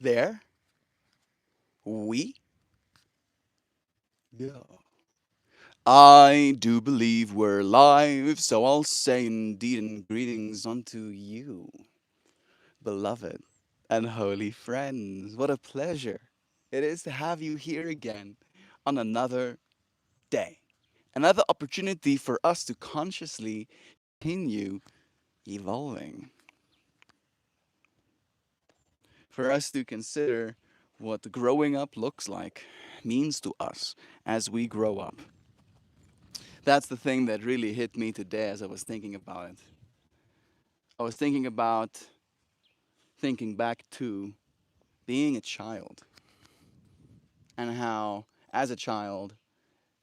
There, we, yeah. I do believe we're live, so I'll say indeed and greetings unto you, beloved and holy friends. What a pleasure it is to have you here again on another day. Another opportunity for us to consciously continue evolving, for us to consider what growing up looks like, means to us as we grow up. That's the thing that really hit me today as I was thinking about it. I was thinking about thinking back to being a child and how, as a child,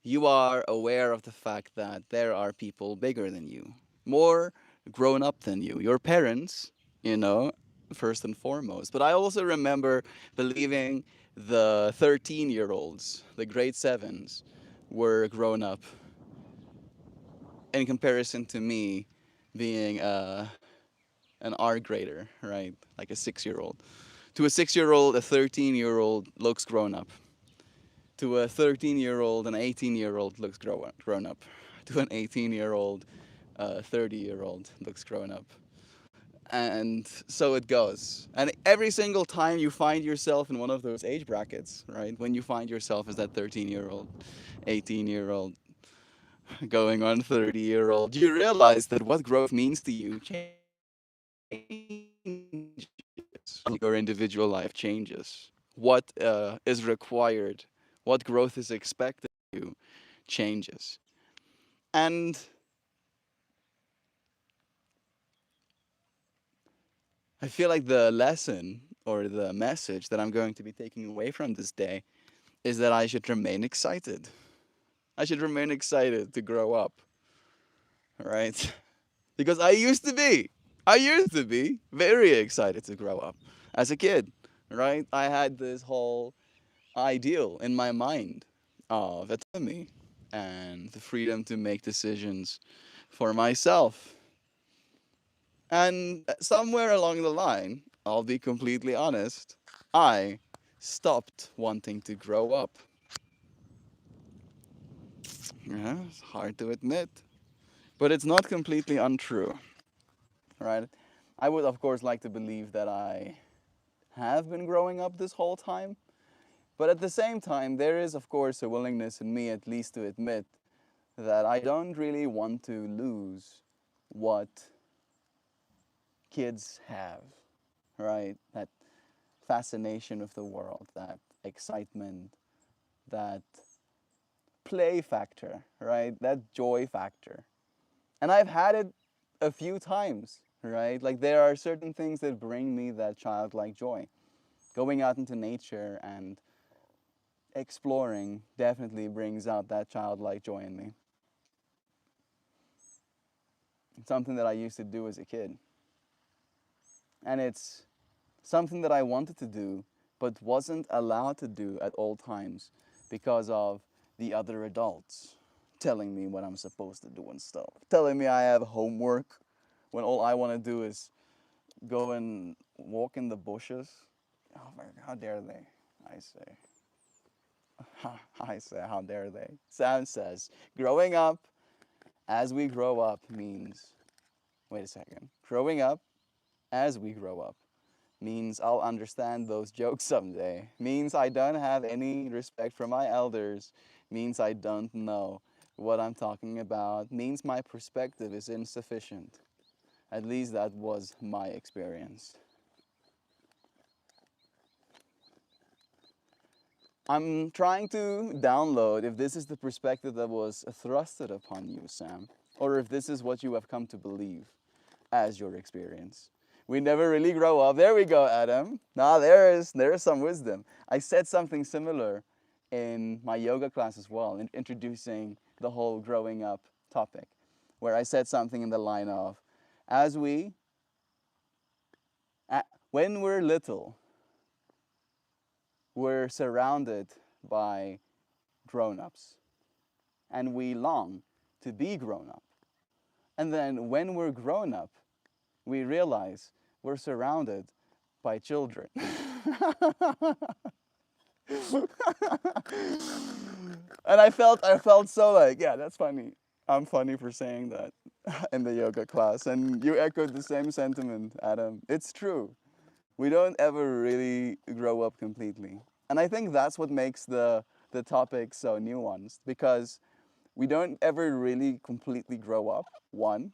you are aware of the fact that there are people bigger than you, more grown up than you, your parents, you know, first and foremost. But I also remember believing the 13-year-olds, the grade sevens, were grown up in comparison to me being an R grader, right? Like a 6-year-old. To a 6-year-old, a 13-year-old looks grown up. To a 13-year-old, an 18-year-old looks grown up. To an 18-year-old, a 30-year-old looks grown up. And so it goes. And every single time you find yourself in one of those age brackets, right? When you find yourself as that 13-year-old, 18-year-old, going on 30-year-old, you realize that what growth means to you changes. Your individual life changes. What is required, what growth is expected of you changes. And I feel like the lesson or the message that I'm going to be taking away from this day is that I should remain excited. I should remain excited to grow up, right? Because I used to be very excited to grow up as a kid, right? I had this whole ideal in my mind of autonomy and the freedom to make decisions for myself. And somewhere along the line, I'll be completely honest, I stopped wanting to grow up. Yeah, it's hard to admit, but it's not completely untrue, right? I would, of course, like to believe that I have been growing up this whole time, but at the same time, there is, of course, a willingness in me at least to admit that I don't really want to lose what kids have, right? That fascination with the world, that excitement, that play factor, right? That joy factor. And I've had it a few times, right? Like there are certain things that bring me that childlike joy. Going out into nature and exploring definitely brings out that childlike joy in me. It's something that I used to do as a kid. And it's something that I wanted to do but wasn't allowed to do at all times because of the other adults telling me what I'm supposed to do and stuff. Telling me I have homework when all I want to do is go and walk in the bushes. Oh my God, how dare they? I say. I say, how dare they? Sam says, growing up as we grow up means, wait a second, growing up as we grow up means I'll understand those jokes someday, means I don't have any respect for my elders, means I don't know what I'm talking about, means my perspective is insufficient. At least that was my experience. I'm trying to download if this is the perspective that was thrusted upon you, Sam, or if this is what you have come to believe as your experience. We never really grow up. There we go, Adam. Now there is some wisdom. I said something similar in my yoga class as well, in introducing the whole growing up topic, where I said something in the line of, as we, when we're little, we're surrounded by grown-ups, and we long to be grown up. And then when we're grown up, we realize we're surrounded by children. And I felt so like, yeah, that's funny. I'm funny for saying that in the yoga class. And you echoed the same sentiment, Adam. It's true. We don't ever really grow up completely. And I think that's what makes the topic so nuanced because we don't ever really completely grow up, one.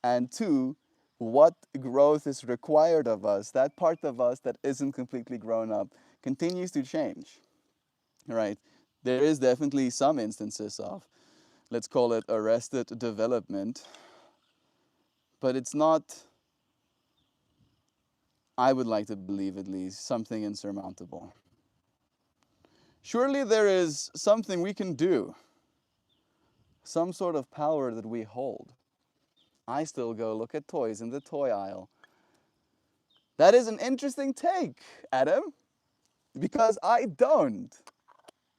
And two, what growth is required of us, that part of us that isn't completely grown up, continues to change, right? There is definitely some instances of, let's call it arrested development, but it's not, I would like to believe at least, something insurmountable. Surely there is something we can do, some sort of power that we hold. I still go look at toys in the toy aisle. That is an interesting take, Adam, because I don't.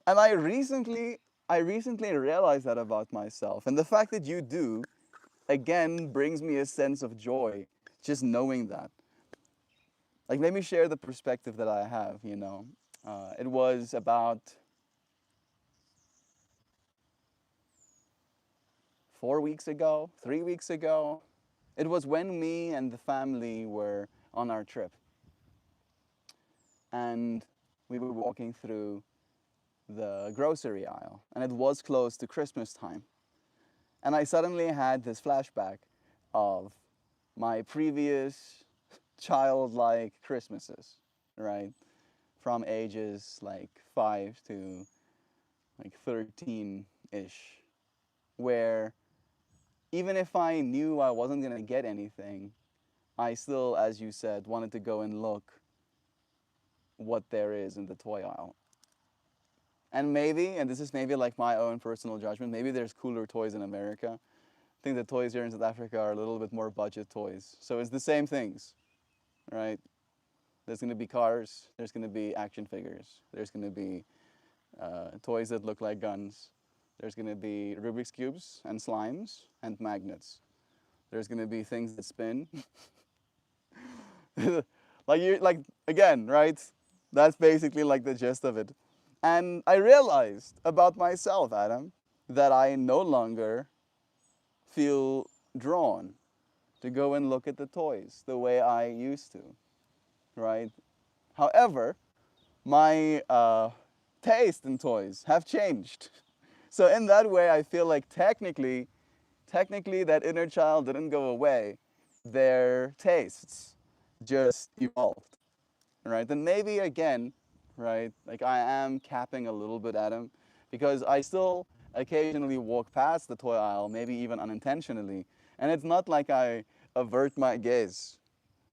And I recently realized that about myself. And the fact that you do, again, brings me a sense of joy, just knowing that. Like, let me share the perspective that I have. It was about 4 weeks ago, 3 weeks ago. It was when me and the family were on our trip. And we were walking through the grocery aisle. And it was close to Christmas time. And I suddenly had this flashback of my previous childlike Christmases, right? From ages like 5 to like 13 ish, where even if I knew I wasn't going to get anything, I still, as you said, wanted to go and look what there is in the toy aisle. And maybe, and this is maybe like my own personal judgment, maybe there's cooler toys in America. I think the toys here in South Africa are a little bit more budget toys. So it's the same things, right? There's going to be cars, there's going to be action figures, there's going to be toys that look like guns, there's going to be Rubik's Cubes and slimes and magnets. There's going to be things that spin. like again, right? That's basically like the gist of it. And I realized about myself, Adam, that I no longer feel drawn to go and look at the toys the way I used to, right? However, my taste in toys have changed. So in that way, I feel like technically that inner child didn't go away. Their tastes just evolved, right? And maybe again, right, like I am capping a little bit at him because I still occasionally walk past the toy aisle, maybe even unintentionally. And it's not like I avert my gaze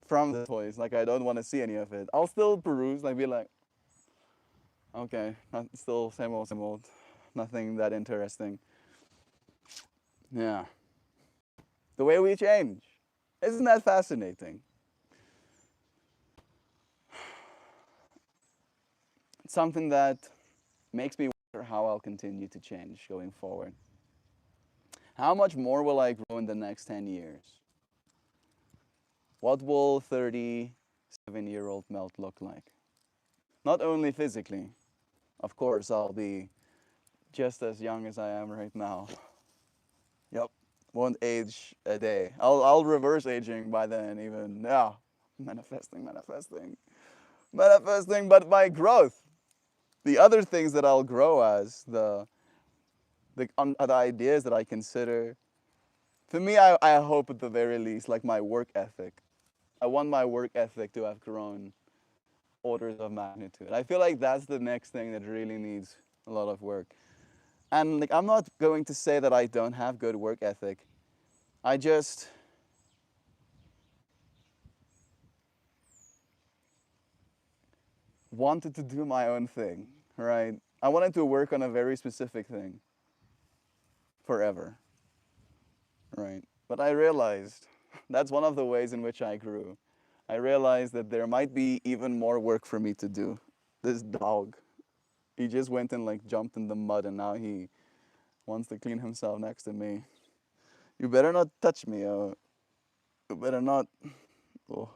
from the toys, like I don't want to see any of it. I'll still peruse, like be like, okay, still same old, nothing that interesting. Yeah. The way we change. Isn't that fascinating? It's something that makes me wonder how I'll continue to change going forward. How much more will I grow in the next 10 years? What will 37-year-old Melt look like? Not only physically, of course, I'll be just as young as I am right now. Yep, won't age a day. I'll reverse aging by then even. Yeah, manifesting, but my growth, the other things that I'll grow as, the ideas that I consider, for me, I hope at the very least, like my work ethic. I want my work ethic to have grown orders of magnitude. I feel like that's the next thing that really needs a lot of work. And like, I'm not going to say that I don't have good work ethic. I just wanted to do my own thing, right? I wanted to work on a very specific thing forever, right? But I realized that's one of the ways in which I grew. I realized that there might be even more work for me to do. This dog, he just went and like jumped in the mud and now he wants to clean himself next to me. You better not touch me. You better not. Oh,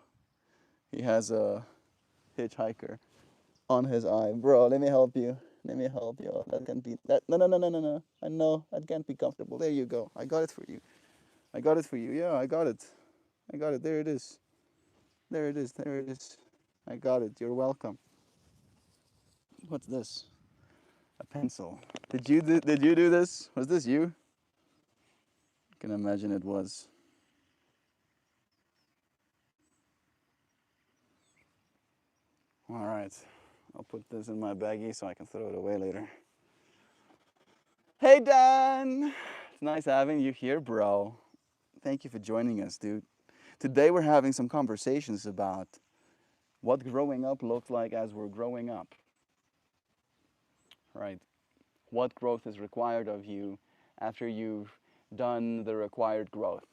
he has a hitchhiker on his eye. Bro, let me help you. Let me help you. That can't be that. No, no, no, no, no, no. I know that can't be comfortable. There you go. I got it for you. I got it for you. Yeah, I got it. I got it. There it is. There it is. There it is. I got it. You're welcome. What's this? A pencil. Did you do this? Was this you? I can imagine it was. All right. I'll put this in my baggie so I can throw it away later. Hey Dan! It's nice having you here, bro. Thank you for joining us, dude. Today we're having some conversations about what growing up looks like as we're growing up. Right? What growth is required of you after you've done the required growth?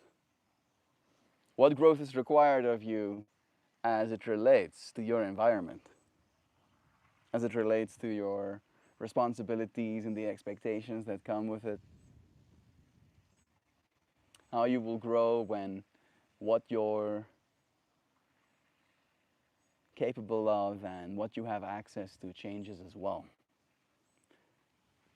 What growth is required of you as it relates to your environment? As it relates to your responsibilities and the expectations that come with it? How you will grow when what you're capable of and what you have access to changes as well.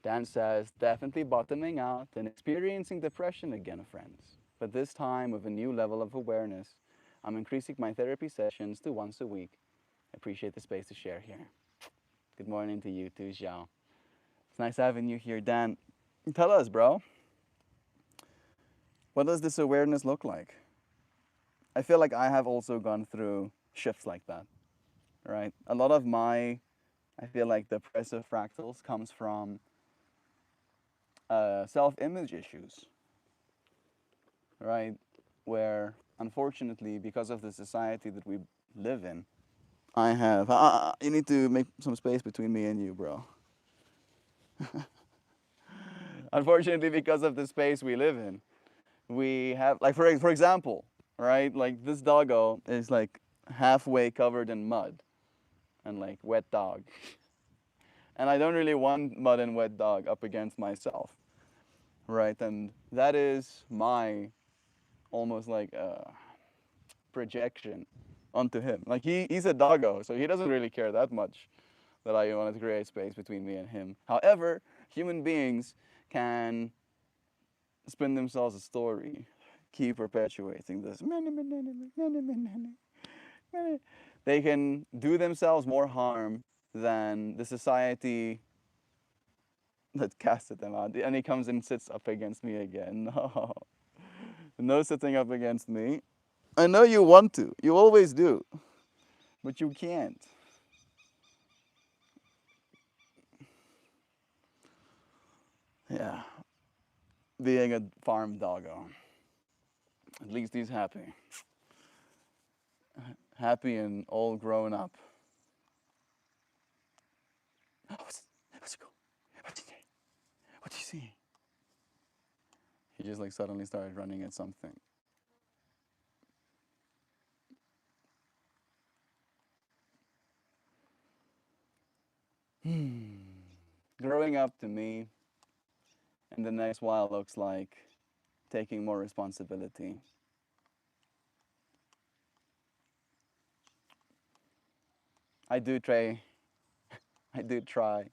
Dan says, definitely bottoming out and experiencing depression again, friends. But this time with a new level of awareness, I'm increasing my therapy sessions to once a week. I appreciate the space to share here. Good morning to you too, Xiao. It's nice having you here, Dan. Tell us, bro, what does this awareness look like? I feel like I have also gone through shifts like that, right? A lot of my, I feel like depressive fractals comes from self-image issues, right? Where unfortunately, because of the society that we live in, I have. You need to make some space between me and you, bro. Unfortunately, because of the space we live in, we have, like, for example, right? Like this doggo is like halfway covered in mud and like wet dog. And I don't really want mud and wet dog up against myself, right? And that is my almost like projection onto him. Like he's a doggo, so he doesn't really care that much that I wanted to create space between me and him. However, human beings can spin themselves a story, keep perpetuating this. They can do themselves more harm than the society that casted them out. And he comes and sits up against me again. No, no sitting up against me. I know you want to. You always do. But you can't. Yeah. Being a farm doggo. At least he's happy. Happy and all grown up. What's it go? What do you see? He just like suddenly started running at something. Growing up to me in the next while looks like taking more responsibility. I do try I do try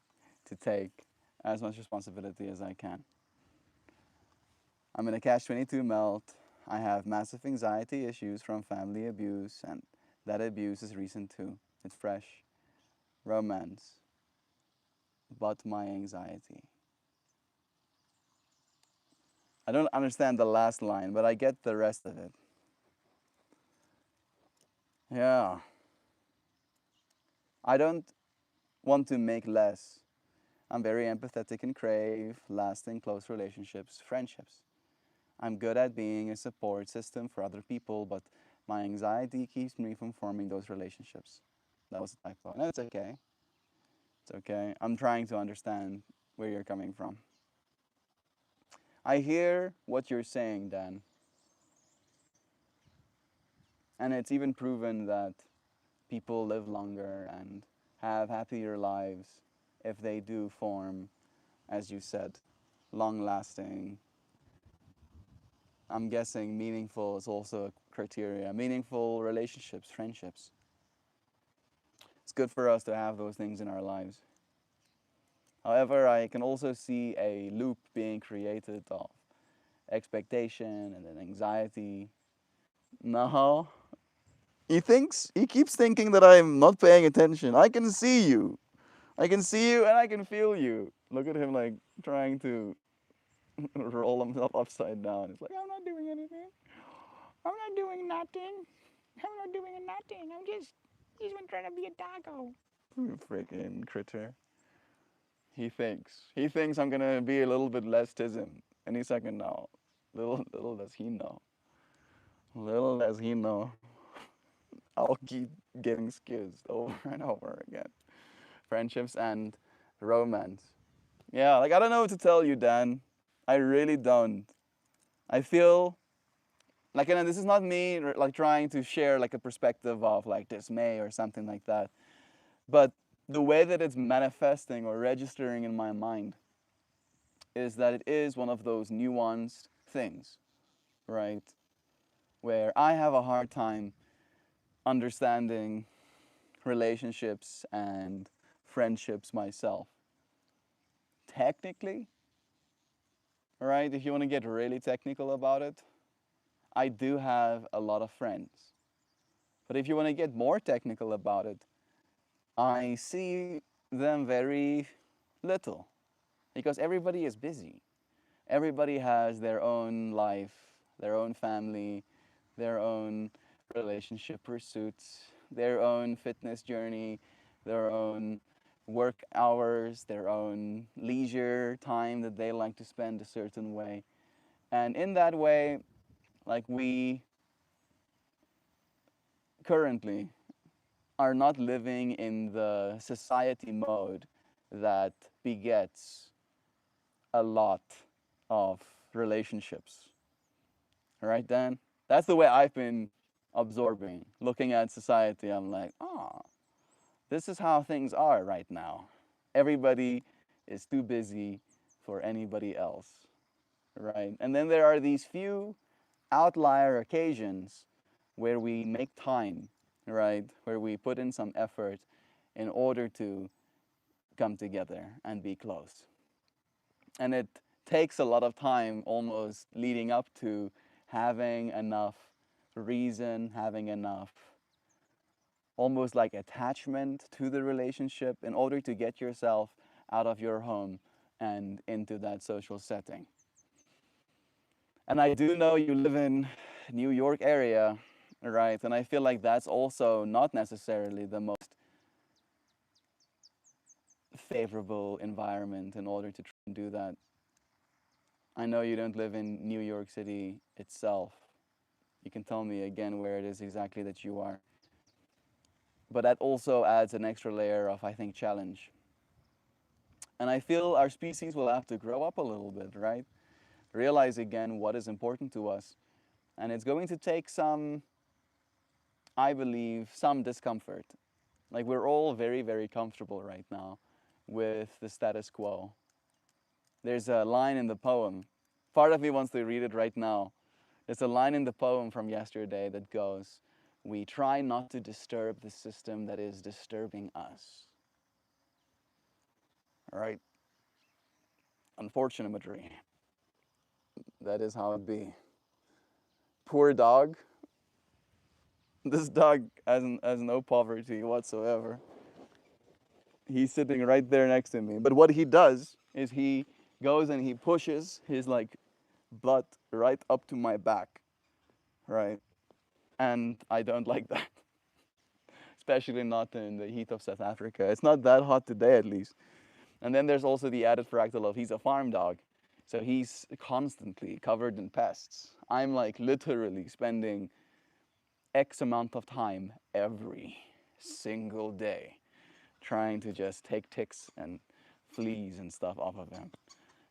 to take as much responsibility as I can. I'm in a catch-22 melt. I have massive anxiety issues from family abuse, and that abuse is recent too. It's fresh. Romance. But my anxiety. I don't understand the last line, but I get the rest of it. Yeah. I don't want to make less. I'm very empathetic and crave lasting close relationships, friendships. I'm good at being a support system for other people, but my anxiety keeps me from forming those relationships. That was a typo. No, it's okay. It's okay. I'm trying to understand where you're coming from. I hear what you're saying, Dan. And it's even proven that people live longer and have happier lives if they do form, as you said, long lasting. I'm guessing meaningful is also a criteria. Meaningful relationships, friendships. It's good for us to have those things in our lives. However, I can also see a loop being created of expectation and then anxiety. No, he keeps thinking that I'm not paying attention. I can see you. I can see you and I can feel you. Look at him like trying to roll himself upside down. It's like, I'm not doing anything. I'm not doing nothing. I'm not doing nothing. He's been trying to be a doggo. Freaking critter. He thinks I'm gonna be a little bit less to him any second now. Little does he know. Little does he know. I'll keep getting skewed over and over again. Friendships and romance. Yeah, like I don't know what to tell you, Dan. I really don't. I feel like, and this is not me like trying to share like a perspective of like dismay or something like that, but the way that it's manifesting or registering in my mind is that it is one of those nuanced things, right? Where I have a hard time understanding relationships and friendships myself. Technically, right? If you want to get really technical about it, I do have a lot of friends. But if you want to get more technical about it, I see them very little because everybody is busy. Everybody has their own life, their own family, their own relationship pursuits, their own fitness journey, their own work hours, their own leisure time that they like to spend a certain way. And in that way, like we currently are not living in the society mode that begets a lot of relationships. Right, Dan? That's the way I've been absorbing. Looking at society, I'm like, oh, this is how things are right now. Everybody is too busy for anybody else. Right? And then there are these few outlier occasions where we make time, right? Where we put in some effort in order to come together and be close. And it takes a lot of time almost leading up to having enough reason, having enough almost like attachment to the relationship in order to get yourself out of your home and into that social setting. And I do know you live in New York area, right? And I feel like that's also not necessarily the most favorable environment in order to try and do that. I know you don't live in New York City itself. You can tell me again where it is exactly that you are. But that also adds an extra layer of, I think, challenge. And I feel our species will have to grow up a little bit, right? Realize again what is important to us. And it's going to take some, I believe, some discomfort. Like we're all very, very comfortable right now with the status quo. There's a line in the poem. Part of me wants to read it right now. There's a line in the poem from yesterday that goes, "We try not to disturb the system that is disturbing us." All right? Unfortunately, that is how it be. Poor dog. This dog has no poverty whatsoever. He's sitting right there next to me. But what he does is he goes and he pushes his like butt right up to my back, right? And I don't like that, especially not in the heat of South Africa. It's not that hot today, at least. And then there's also the added fractal of he's a farm dog, so he's constantly covered in pests. I'm like literally spending X amount of time every single day trying to just take ticks and fleas and stuff off of him.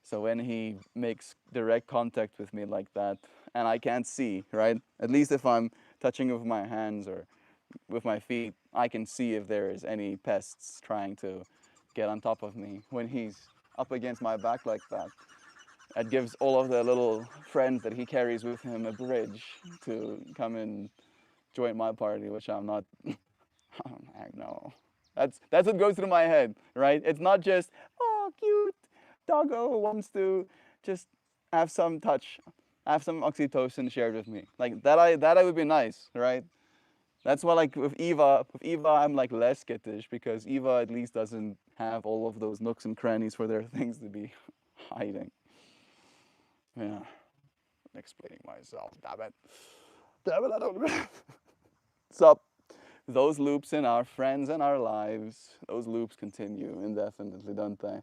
So when he makes direct contact with me like that, and I can't see, right? At least if I'm touching with my hands or with my feet, I can see if there is any pests trying to get on top of me. When he's up against my back like that, it gives all of the little friends that he carries with him a bridge to come and join my party, which I'm not, I know. That's what goes through my head, right? It's not just, oh, cute doggo who wants to just have some touch, have some oxytocin shared with me. Like that I would be nice, right? That's why, like with Eva, I'm like less skittish because Eva at least doesn't have all of those nooks and crannies for their things to be hiding. Yeah, I'm explaining myself. Damn it. Damn it, I don't. So those loops in our friends and our lives, those loops continue indefinitely, don't they?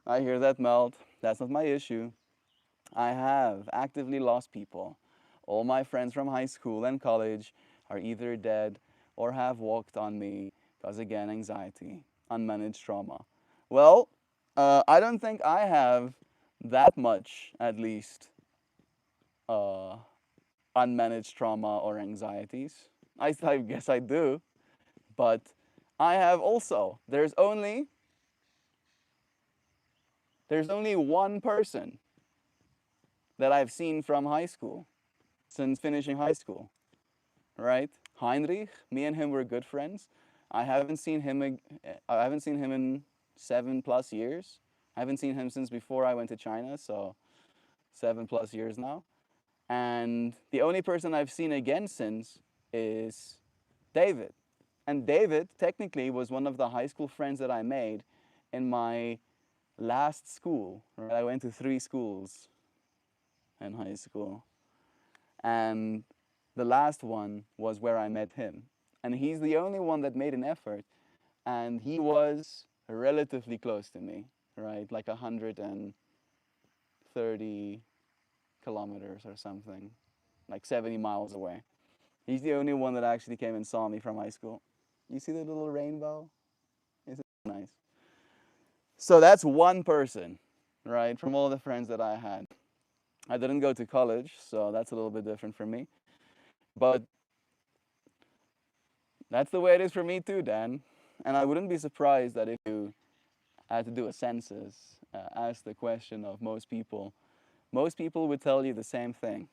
I hear that, Melt. That's not my issue. I have actively lost people. All my friends from high school and college are either dead or have walked on me because, again, anxiety, unmanaged trauma. Well, I don't think I have that much, at least, uh, unmanaged trauma or anxieties. I guess I do, but I have also. There's only one person that I've seen from high school since finishing high school, right? Heinrich, me and him were good friends. I haven't seen him. I haven't seen him in 7+ years. I haven't seen him since before I went to China, so 7+ years now. And the only person I've seen again since is David. And David technically was one of the high school friends that I made in my last school. Right? I went to 3 schools in high school. And the last one was where I met him. And he's the only one that made an effort. And he was relatively close to me, right? Like 130 kilometers or something, like 70 miles away. He's the only one that actually came and saw me from high school. You see the little rainbow? Isn't it nice? So that's one person, right, from all the friends that I had. I didn't go to college, so that's a little bit different for me. But that's the way it is for me too, Dan. And I wouldn't be surprised that if you had to do a census, ask the question of most people would tell you the same thing,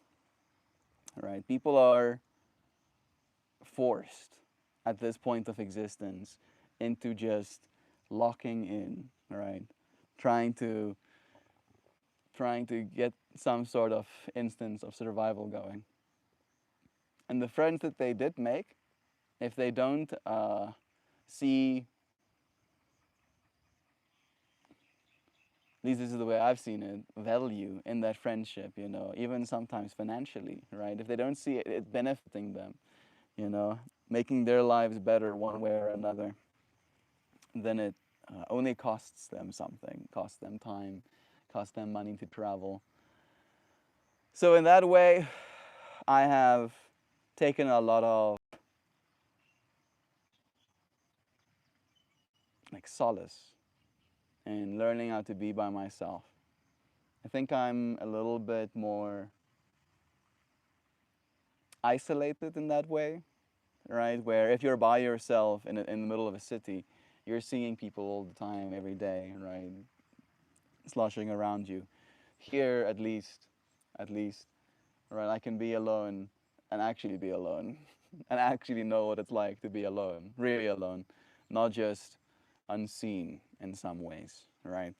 right? People are forced at this point of existence into just locking in, right? Trying to trying to get some sort of instance of survival going. And the friends that they did make, if they don't see, at least this is the way I've seen it, value in that friendship, even sometimes financially, right? If they don't see it benefiting them, you know, making their lives better one way or another, then it only costs them something, costs them time, costs them money to travel. So in that way, I have taken a lot of like solace in learning how to be by myself. I think I'm a little bit more isolated in that way, right? Where if you're by yourself in the middle of a city, you're seeing people all the time, every day, right? Sloshing around you. Here, at least, right? I can be alone and actually be alone and actually know what it's like to be alone, really alone, not just unseen in some ways, right?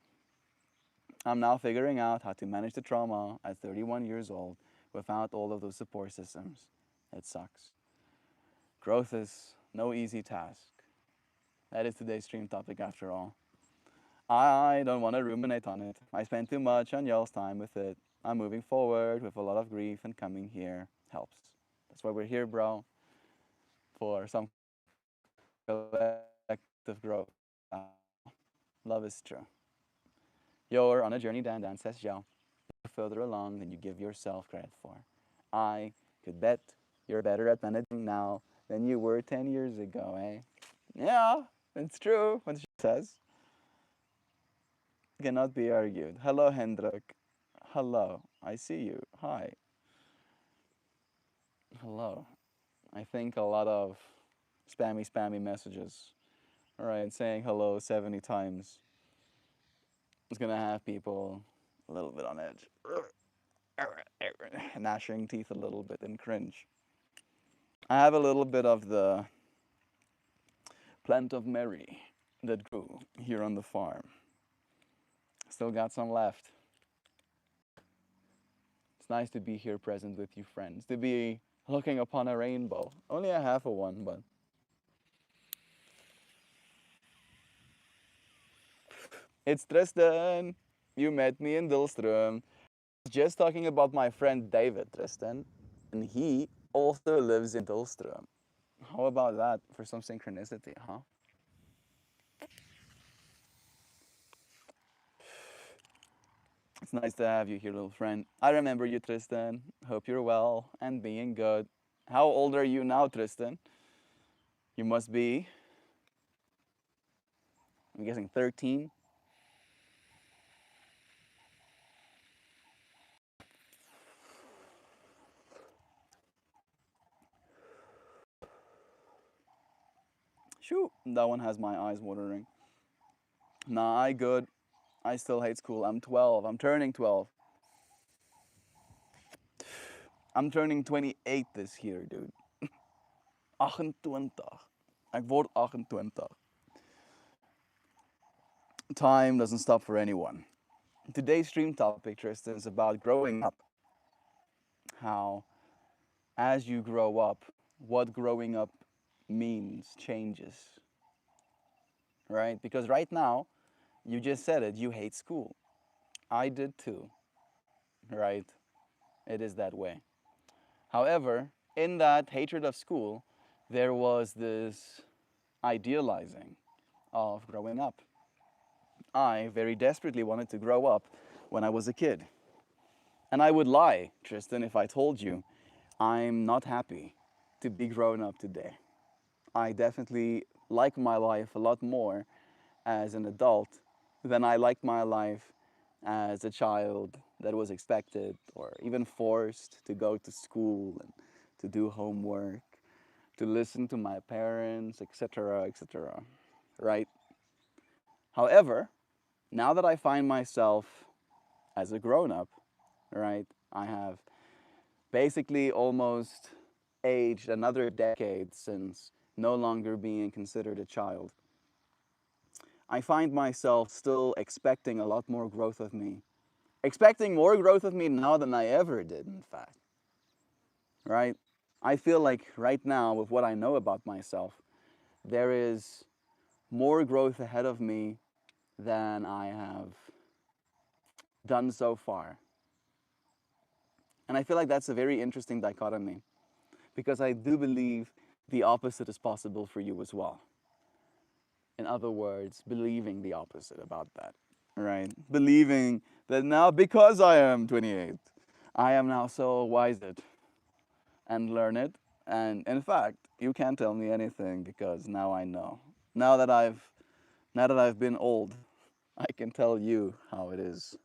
I'm now figuring out how to manage the trauma at 31 years old without all of those support systems. It sucks. Growth is no easy task. That is today's stream topic after all. I don't want to ruminate on it. I spent too much on y'all's time with it. I'm moving forward with a lot of grief, and coming here helps. That's why we're here, bro, for some collective growth. Love is true. You're on a journey, Dan says, yo. You're further along than you give yourself credit for. I could bet you're better at managing now than you were 10 years ago, eh? Yeah, it's true what she says. Cannot be argued. Hello, Hendrik. Hello. I see you. Hi. Hello. I think a lot of spammy messages. All right, saying hello 70 times is going to have people a little bit on edge. Gnashing teeth a little bit and cringe. I have a little bit of the plant of Mary that grew here on the farm. Still got some left. It's nice to be here present with you friends, to be looking upon a rainbow. Only a half of one, but it's Tristan. You met me in Dilstrom. Just talking about my friend David, Tristan, and he also lives in Dilstrom. How about that for some synchronicity, huh? It's nice to have you here, little friend. I remember you, Tristan. Hope you're well and being good. How old are you now, Tristan? You must be, I'm guessing 13. Shoot, that one has my eyes watering. Nah, I good. I still hate school. I'm 12. I'm turning 12. I'm turning 28 this year, dude. 28. Ik word 28. Time doesn't stop for anyone. Today's stream topic, Tristan, is about growing up. How, as you grow up, what growing up means changes, right? Because right now, you just said it, you hate school. I did too, right? It is that way. However, in that hatred of school, there was this idealizing of growing up. I very desperately wanted to grow up when I was a kid. And I would lie, Tristan, if I told you I'm not happy to be grown up today. I definitely like my life a lot more as an adult than I liked my life as a child that was expected or even forced to go to school and to do homework, to listen to my parents, etc., etc. Right? However, now that I find myself as a grown up, right, I have basically almost aged another decade since no longer being considered a child. I find myself still expecting a lot more growth of me. Expecting more growth of me now than I ever did, in fact. Right? I feel like right now, with what I know about myself, there is more growth ahead of me than I have done so far. And I feel like that's a very interesting dichotomy because I do believe the opposite is possible for you as well. In other words, believing the opposite about that, right? Believing that now, because I am 28, I am now so wise and learn it. And in fact, you can't tell me anything because now I know. Now that I've been old, I can tell you how it is.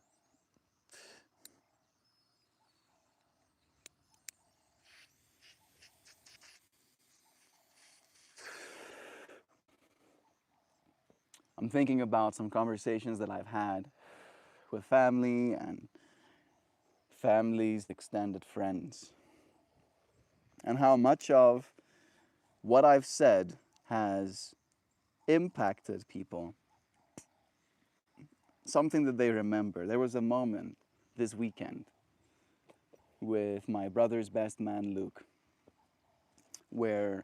I'm thinking about some conversations that I've had with family and family's extended friends, and how much of what I've said has impacted people. Something that they remember. There was a moment this weekend with my brother's best man, Luke, where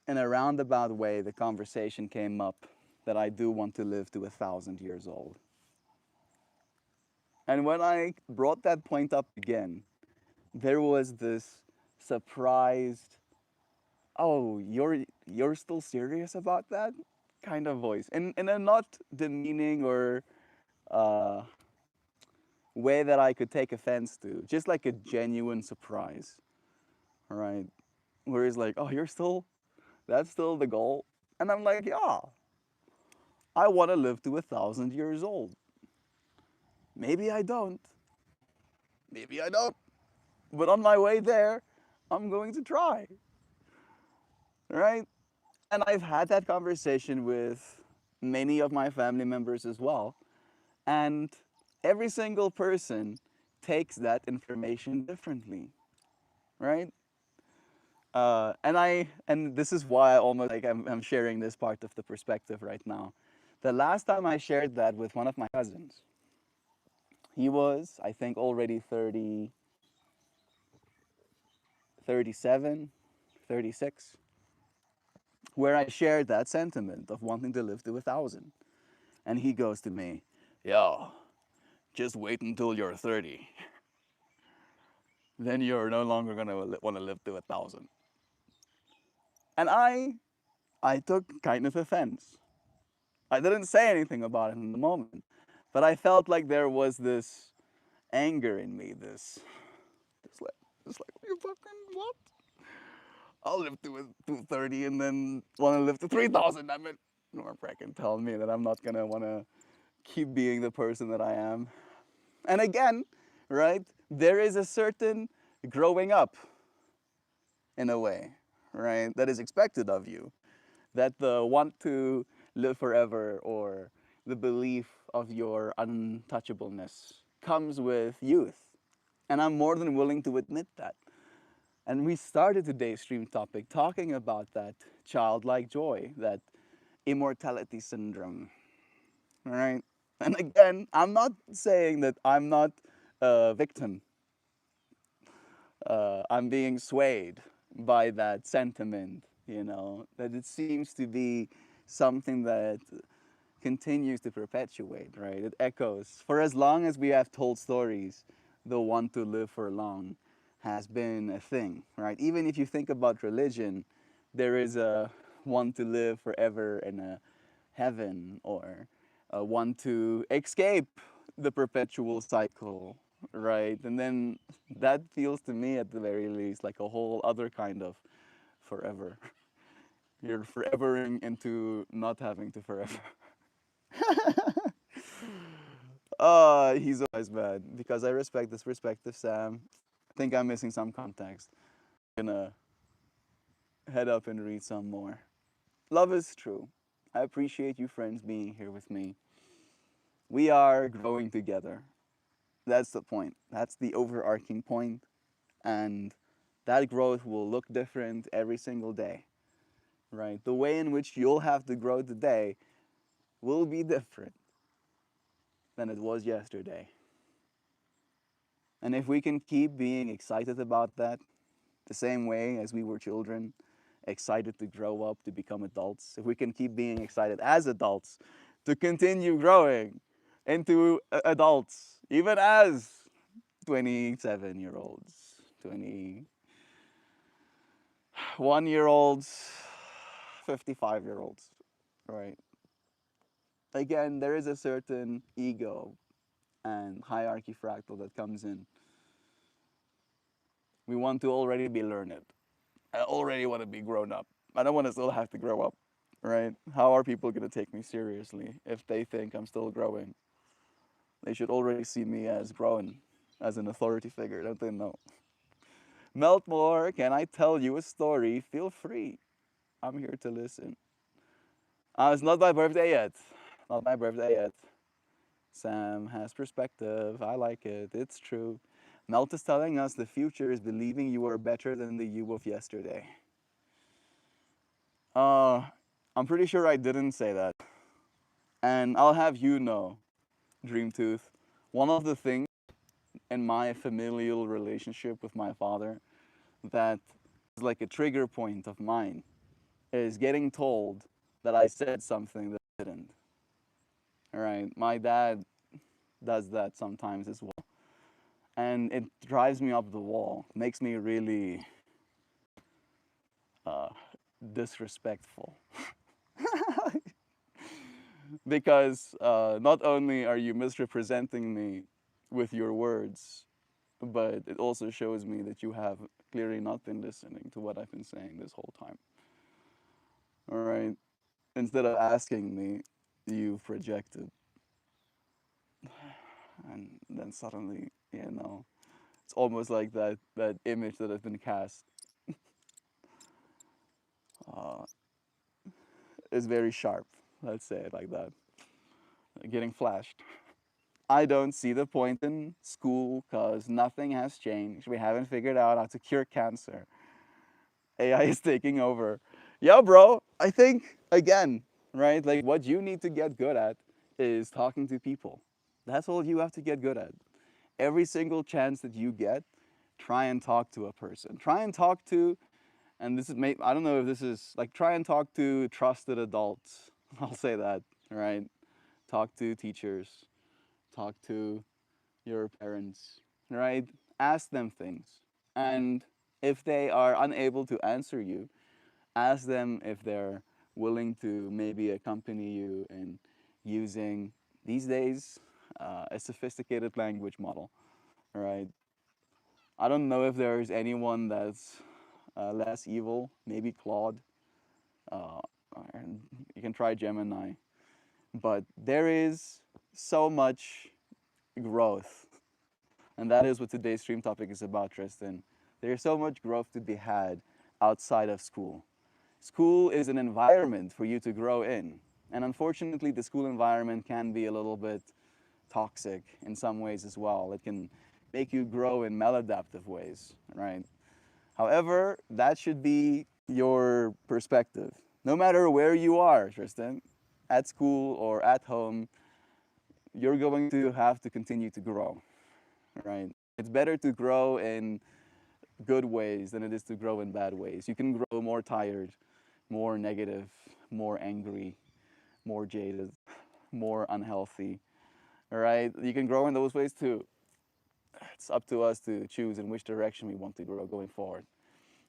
in a roundabout way the conversation came up that I do want to live to 1,000 years old. And when I brought that point up again, there was this surprised, "Oh, you're still serious about that?" kind of voice. In a not demeaning or uh, way that I could take offense to, just like a genuine surprise, right? Where he's like, "Oh, that's still the goal?" And I'm like, "Yeah, I want to live to 1,000 years old. Maybe I don't. Maybe I don't. But on my way there, I'm going to try." Right? And I've had that conversation with many of my family members as well. And every single person takes that information differently. Right? And this is why I almost like I'm sharing this part of the perspective right now. The last time I shared that with one of my cousins, he was, I think, already 30, 37, 36, where I shared that sentiment of wanting to live to 1,000. And he goes to me, yo, just wait until you're 30. Then you're no longer going to want to live to 1,000. And I took kind of offense. I didn't say anything about it in the moment, but I felt like there was this anger in me, this like, you fucking what? I'll live to 30 and then want to live to 3,000. I mean, Norm freaking tell me that I'm not gonna want to keep being the person that I am. And again, right? There is a certain growing up in a way, right? That is expected of you. That the want to live forever or the belief of your untouchableness comes with youth. And I'm more than willing to admit that. And we started today's stream topic talking about that childlike joy, that immortality syndrome, right? And again, I'm not saying that I'm not a victim. I'm being swayed by that sentiment, that it seems to be something that continues to perpetuate, right? It echoes. For as long as we have told stories, the want to live for long has been a thing, right? Even if you think about religion, there is a want to live forever in a heaven or a want to escape the perpetual cycle, right? And then that feels to me at the very least like a whole other kind of forever. You're forevering into not having to forever. He's always bad because I respect this perspective, Sam. I think I'm missing some context. I'm gonna head up and read some more. Love is true. I appreciate you friends being here with me. We are growing together. That's the point. That's the overarching point. And that growth will look different every single day, right? The way in which you'll have to grow today will be different than it was yesterday. And if we can keep being excited about that, the same way as we were children, excited to grow up, to become adults, if we can keep being excited as adults to continue growing into adults, even as 27-year-olds, 21-year-olds, 55-year-olds, right? Again, there is a certain ego and hierarchy fractal that comes in. We want to already be learned. I already want to be grown up. I don't want to still have to grow up, right? How are people going to take me seriously if they think I'm still growing? They should already see me as grown, as an authority figure, don't they know? Meltmore, can I tell you a story? Feel free. I'm here to listen. It's not my birthday yet. Not my birthday yet. Sam has perspective. I like it. It's true. Melt is telling us the future is believing you are better than the you of yesterday. Uh, I'm pretty sure I didn't say that. And I'll have you know, Dreamtooth, one of the things in my familial relationship with my father that is like a trigger point of mine is getting told that I said something that I didn't. All right, my dad does that sometimes as well. And it drives me up the wall, makes me really uh, disrespectful. Because not only are you misrepresenting me with your words, but it also shows me that you have clearly not been listening to what I've been saying this whole time. All right? Instead of asking me, you've projected. And then suddenly, it's almost like that image that has been cast uh, is very sharp. Let's say it like that. Getting flashed. I don't see the point in school because nothing has changed. We haven't figured out how to cure cancer. AI is taking over. Yeah, bro. I think again, right? Like what you need to get good at is talking to people. That's all you have to get good at. Every single chance that you get, try and talk to a person. Try and talk to, and this is, I don't know if this is, like, try and talk to trusted adults. I'll say that, right? Talk to teachers, talk to your parents, right? Ask them things. And if they are unable to answer you, ask them if they're willing to maybe accompany you in using, these days, a sophisticated language model, right? I don't know if there's anyone that's less evil, maybe Claude. Uh, and you can try Gemini. But there is so much growth. And that is what today's stream topic is about, Tristan. There's so much growth to be had outside of school. School is an environment for you to grow in. And unfortunately, the school environment can be a little bit toxic in some ways as well. It can make you grow in maladaptive ways, right? However, that should be your perspective. No matter where you are, Tristan, at school or at home, you're going to have to continue to grow, right? It's better to grow in good ways than it is to grow in bad ways. You can grow more tired, more negative, more angry, more jaded, more unhealthy, all right? You can grow in those ways too. It's up to us to choose in which direction we want to grow going forward.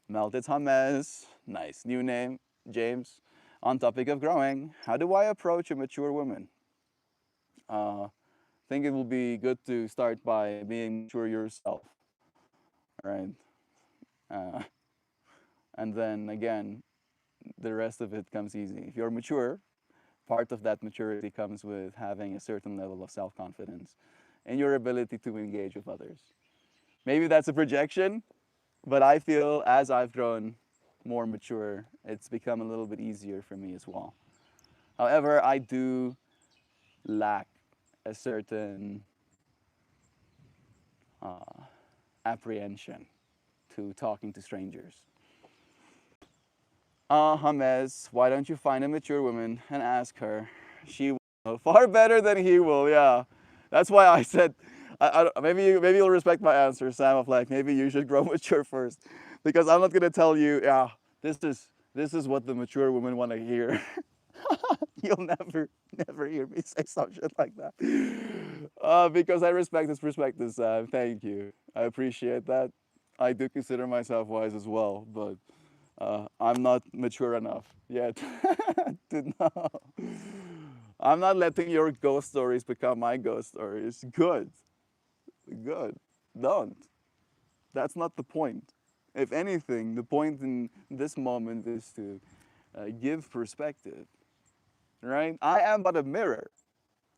Melted hummus, nice new name, James. On topic of growing, how do I approach a mature woman? I think it will be good to start by being mature yourself, right? Uh, and then again, the rest of it comes easy. If you're mature, part of that maturity comes with having a certain level of self confidence and your ability to engage with others. Maybe that's a projection, but I feel as I've grown more mature, it's become a little bit easier for me as well. However, I do lack a certain uh, apprehension to talking to strangers. Hames, why don't you find a mature woman and ask her? She will know far better than he will. Yeah, that's why I said, maybe you'll respect my answer, Sam. Of like, maybe you should grow mature first, because I'm not gonna tell you, yeah, this is what the mature women want to hear. You'll never hear me say some shit like that. Because I respect this perspective, Sam. Thank you. I appreciate that. I do consider myself wise as well, but I'm not mature enough yet to know. I'm not letting your ghost stories become my ghost stories. Good, good. Don't. That's not the point. If anything, the point in this moment is to give perspective, right? I am but a mirror.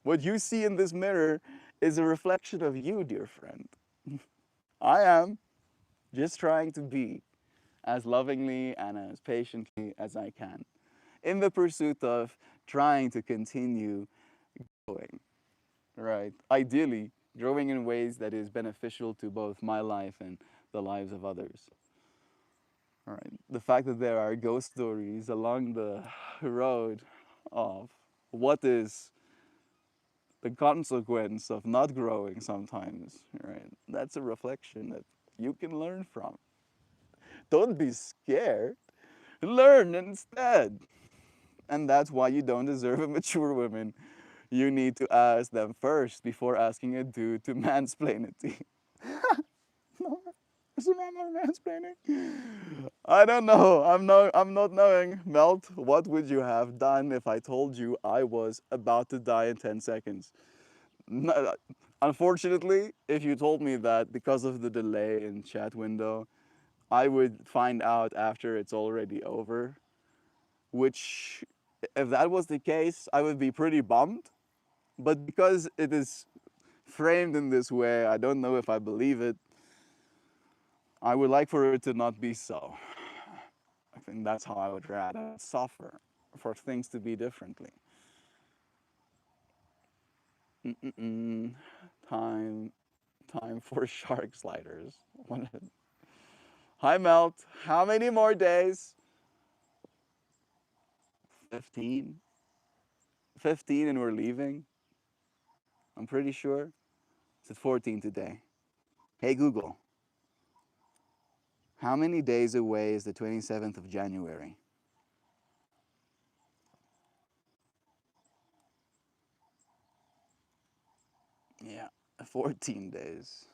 What you see in this mirror is a reflection of you, dear friend. I am just trying to be as lovingly and as patiently as I can in the pursuit of trying to continue growing, right? Ideally, growing in ways that is beneficial to both my life and the lives of others. All right. The fact that there are ghost stories along the road of what is the consequence of not growing sometimes, right? That's a reflection that you can learn from. Don't be scared. Learn instead. And that's why you don't deserve a mature woman. You need to ask them first before asking a dude to mansplain it to you. No, is it not mansplaining? I don't know. I'm not knowing. Melt, what would you have done if I told you I was about to die in 10 seconds? No, unfortunately, if you told me that because of the delay in chat window, I would find out after it's already over, which, if that was the case, I would be pretty bummed. But because it is framed in this way, I don't know if I believe it. I would like for it to not be so. I think that's how I would rather suffer for things to be differently. Mm-mm-mm. Time, time for shark sliders. Hi, Melt. How many more days? 15? 15 and we're leaving? I'm pretty sure. It's at 14 today. Hey, Google, how many days away is the 27th of January? Yeah, 14 days.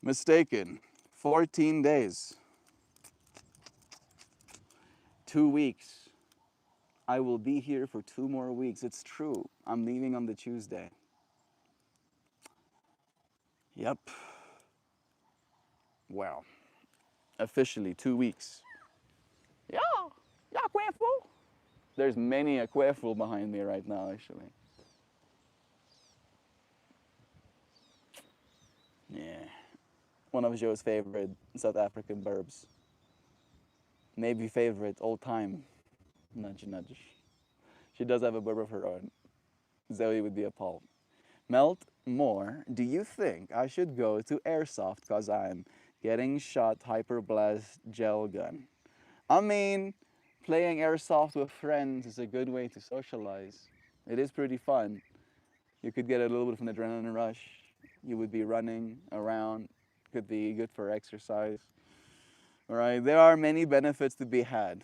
Mistaken. 14 days. 2 weeks. I will be here for 2 more weeks. It's true. I'm leaving on the Tuesday. Yep. Wow. Officially 2 weeks. Yeah. Yeah, Quaffle. There's many a Quaffle behind me right now, actually. Yeah. One of Joe's favorite South African burbs. Maybe favorite all time. Nudge, nudge. She does have a burb of her own. Zoe would be appalled. Melt more. Do you think I should go to airsoft because I'm getting shot hyperblast gel gun? I mean, playing airsoft with friends is a good way to socialize. It is pretty fun. You could get a little bit of an adrenaline rush. You would be running around. Could be good for exercise. All right, there are many benefits to be had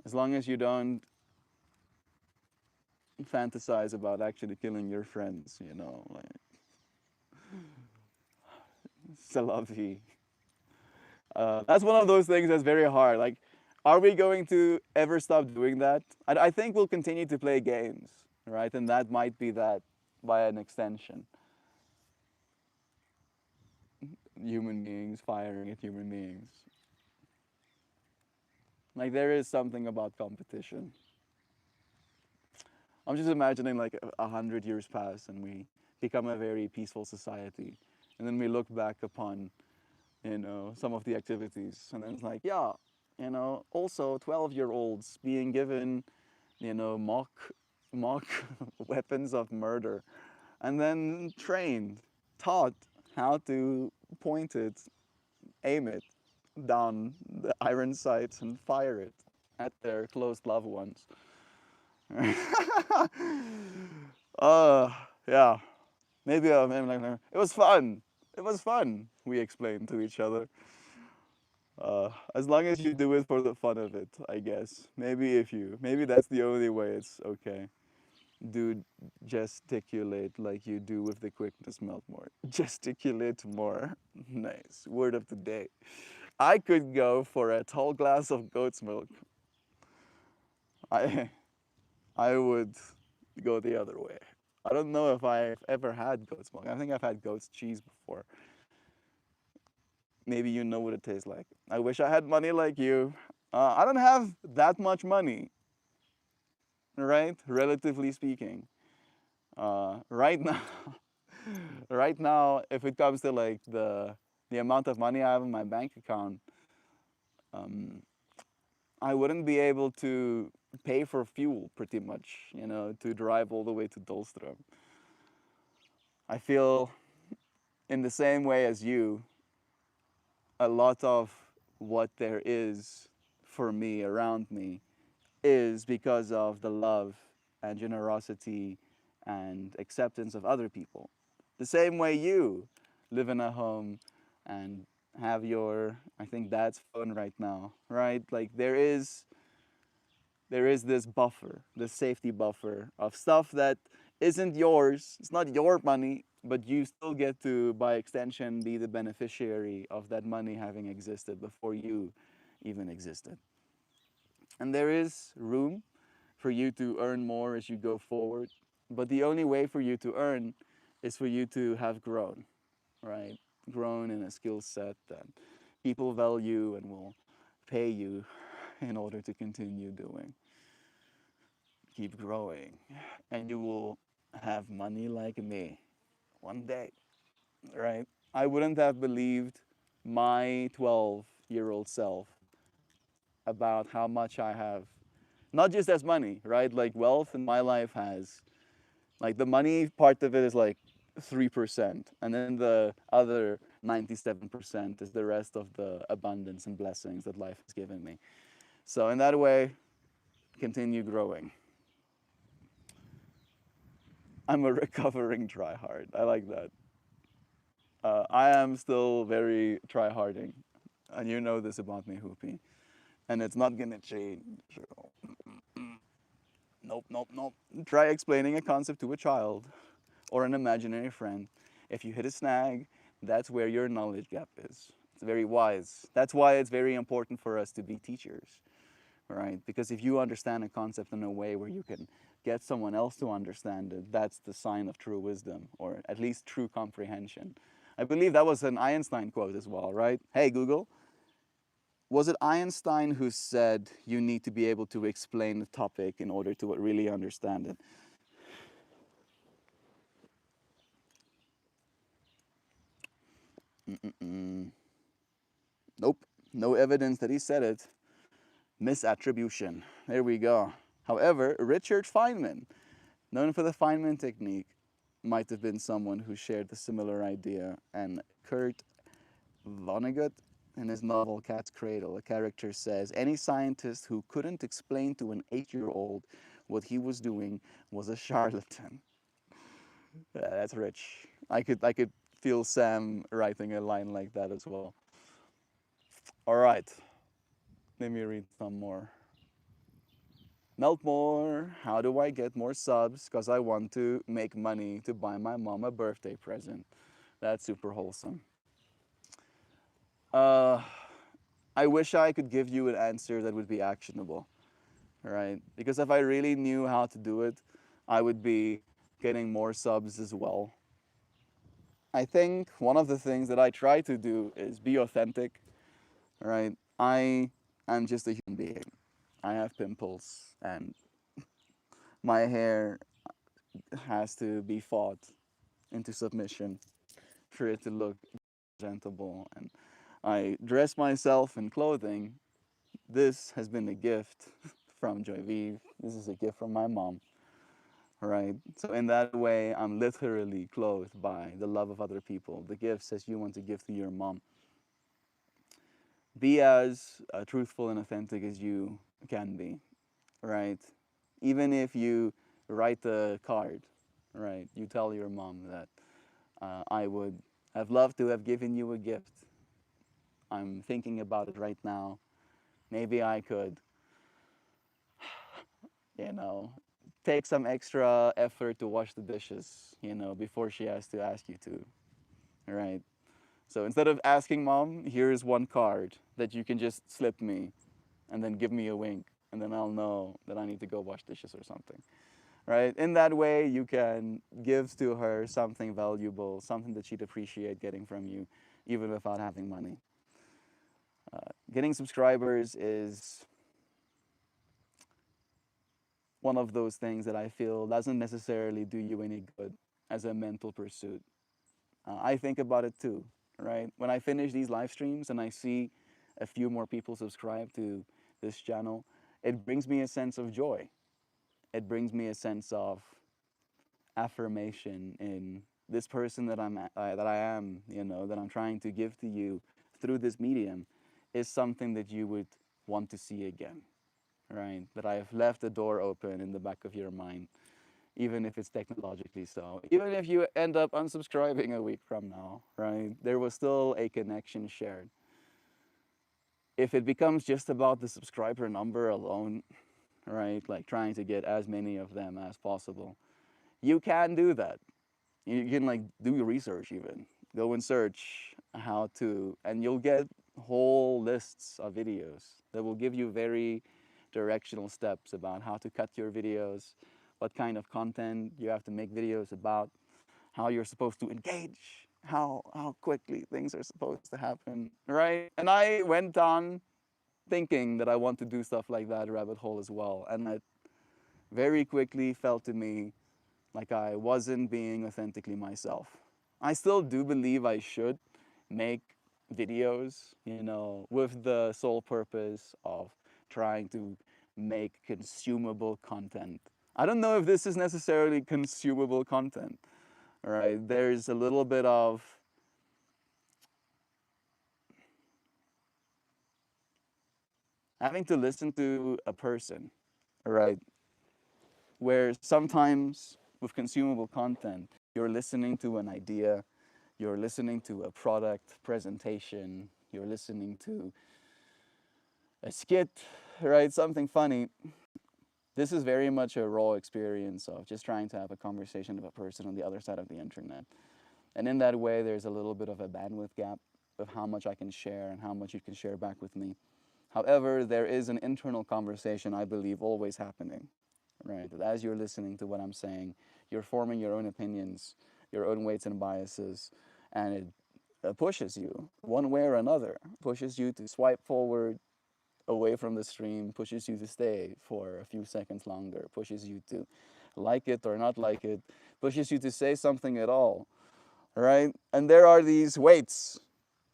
as long as you don't fantasize about actually killing your friends. Like c'est la vie. That's one of those things that's very hard. Like, are we going to ever stop doing that? I think we'll continue to play games, right? And that might be that by an extension. Human beings firing at human beings. Like, there is something about competition. I'm just imagining like 100 years pass and we become a very peaceful society. And then we look back upon, some of the activities. And then it's like, yeah, also 12-year-olds being given, mock weapons of murder, and then trained, taught how to point it, aim it down the iron sights and fire it at their close loved ones. uh, yeah, maybe like, it was fun. It was fun, we explained to each other. As long as you do it for the fun of it, I guess. Maybe that's the only way it's okay. Do gesticulate like you do with the quickness melt more. Gesticulate more. Nice. Word of the day. I could go for a tall glass of goat's milk. I I would go the other way. I don't know if I've ever had goat's milk. I think I've had goat's cheese before. Maybe you know what it tastes like. I wish I had money like you. I don't have that much money, right? Relatively speaking. Right now, right now, if it comes to like the amount of money I have in my bank account, um, I wouldn't be able to pay for fuel pretty much, to drive all the way to Dolstrom. I feel in the same way as you, a lot of what there is for me around me is because of the love and generosity and acceptance of other people. The same way you live in a home and have your, I think, dad's phone right now, right? Like there is this buffer, this safety buffer of stuff that isn't yours. It's not your money, but you still get to, by extension, be the beneficiary of that money having existed before you even existed. And there is room for you to earn more as you go forward. But the only way for you to earn is for you to have grown, right? Grown in a skill set that people value and will pay you in order to continue doing. Keep growing, and you will have money like me one day, right? I wouldn't have believed my 12-year-old self about how much I have. Not just as money, right? Like wealth in my life has, like the money part of it is like 3%. And then the other 97% is the rest of the abundance and blessings that life has given me. So in that way, continue growing. I'm a recovering tryhard. I like that. I am still very tryharding, and you know this about me, Hoopy, and it's not gonna change. Nope, nope, nope. Try explaining a concept to a child or an imaginary friend. If you hit a snag, that's where your knowledge gap is. It's very wise. That's why it's very important for us to be teachers, right? Because if you understand a concept in a way where you can get someone else to understand it, that's the sign of true wisdom, or at least true comprehension. I believe that was an Einstein quote as well, right? Hey, Google, was it Einstein who said you need to be able to explain the topic in order to really understand it? Mm-mm-mm. Nope, no evidence that he said it. Misattribution. There we go. However, Richard Feynman, known for the Feynman technique, might have been someone who shared the similar idea. And Kurt Vonnegut, in his novel Cat's Cradle, a character says any scientist who couldn't explain to an 8-year-old what he was doing was a charlatan. Yeah, that's rich. I could feel Sam writing a line like that as well. All right, let me read some more. MeltMore, how do I get more subs? Because I want to make money to buy my mom a birthday present. That's super wholesome. Uh, I wish I could give you an answer that would be actionable, right? Because if I really knew how to do it, I would be getting more subs as well. I think one of the things that I try to do is be authentic, right? I am just a human being. I have pimples and my hair has to be fought into submission for it to look presentable. And I dress myself in clothing. This has been a gift from Joy Vive. This is a gift from my mom, right? So in that way, I'm literally clothed by the love of other people. The gifts as you want to give to your mom. Be as truthful and authentic as you can be, right? Even if you write a card, right? You tell your mom that I would have loved to have given you a gift. I'm thinking about it right now. Maybe I could, you know, take some extra effort to wash the dishes, before she has to ask you to, right? So instead of asking mom, here's one card that you can just slip me and then give me a wink, and then I'll know that I need to go wash dishes or something, right? In that way, you can give to her something valuable, something that she'd appreciate getting from you, even without having money. Getting subscribers is one of those things that I feel doesn't necessarily do you any good as a mental pursuit. I think about it too, right? When I finish these live streams and I see a few more people subscribe to this channel, it brings me a sense of joy. It brings me a sense of affirmation in this person that I am, that I'm trying to give to you through this medium is something that you would want to see again, right? That I have left the door open in the back of your mind, even if it's technologically so. Even if you end up unsubscribing a week from now, right? There was still a connection shared. If it becomes just about the subscriber number alone, right? Like trying to get as many of them as possible, you can do that. You can like do research even. Go and search how to, and you'll get whole lists of videos that will give you very directional steps about how to cut your videos, what kind of content you have to make videos about, how you're supposed to engage, how quickly things are supposed to happen, right? And I went on thinking that I want to do stuff like that rabbit hole as well, and it very quickly felt to me like I wasn't being authentically myself. I still do believe I should make videos, with the sole purpose of trying to make consumable content. I don't know if this is necessarily consumable content, right? There's a little bit of having to listen to a person, right? Where sometimes with consumable content, you're listening to an idea, you're listening to a product presentation, you're listening to a skit, right? Something funny. This is very much a raw experience of just trying to have a conversation with a person on the other side of the internet. And in that way, there's a little bit of a bandwidth gap of how much I can share and how much you can share back with me. However, there is an internal conversation, I believe, always happening, right? That as you're listening to what I'm saying, you're forming your own opinions, your own weights and biases, and it pushes you one way or another, pushes you to swipe forward away from the stream, pushes you to stay for a few seconds longer, pushes you to like it or not like it, pushes you to say something at all, right? And there are these weights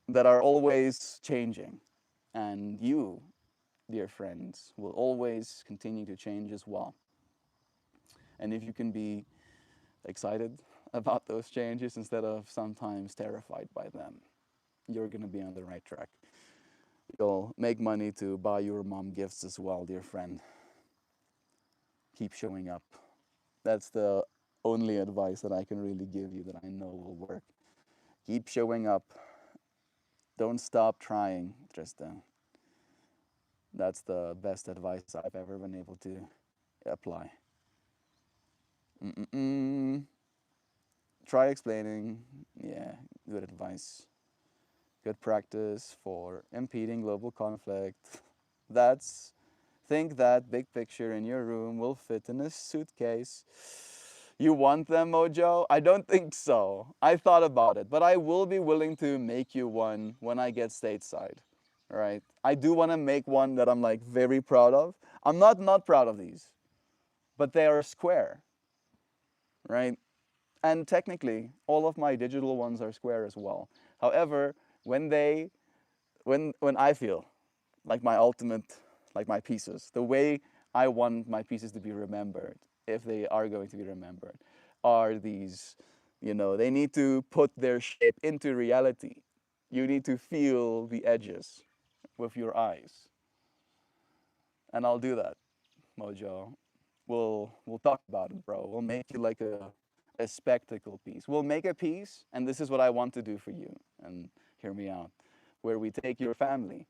that are always changing. And you, dear friends, will always continue to change as well. And if you can be excited about those changes instead of sometimes terrified by them, you're going to be on the right track. You'll make money to buy your mom gifts as well, dear friend. Keep showing up. That's the only advice that I can really give you that I know will work. Keep showing up. Don't stop trying, Tristan. That's the best advice I've ever been able to apply. Mm-mm-mm. Try explaining. Yeah, good advice. Good practice for impeding global conflict. That's think that big picture in your room will fit in a suitcase. You want them, Mojo? I don't think so. I thought about it, but I will be willing to make you one when I get stateside. Right? I do want to make one that I'm like very proud of. I'm not proud of these, but they are square, right? And technically, all of my digital ones are square as well. However, when they when I feel like my ultimate, like my pieces, the way I want my pieces to be remembered, if they are going to be remembered, are these, they need to put their shape into reality. You need to feel the edges with your eyes. And I'll do that, Mojo. We'll talk about it, bro. We'll make you like a spectacle piece. We'll make a piece, and this is what I want to do for you. And hear me out, where we take your family,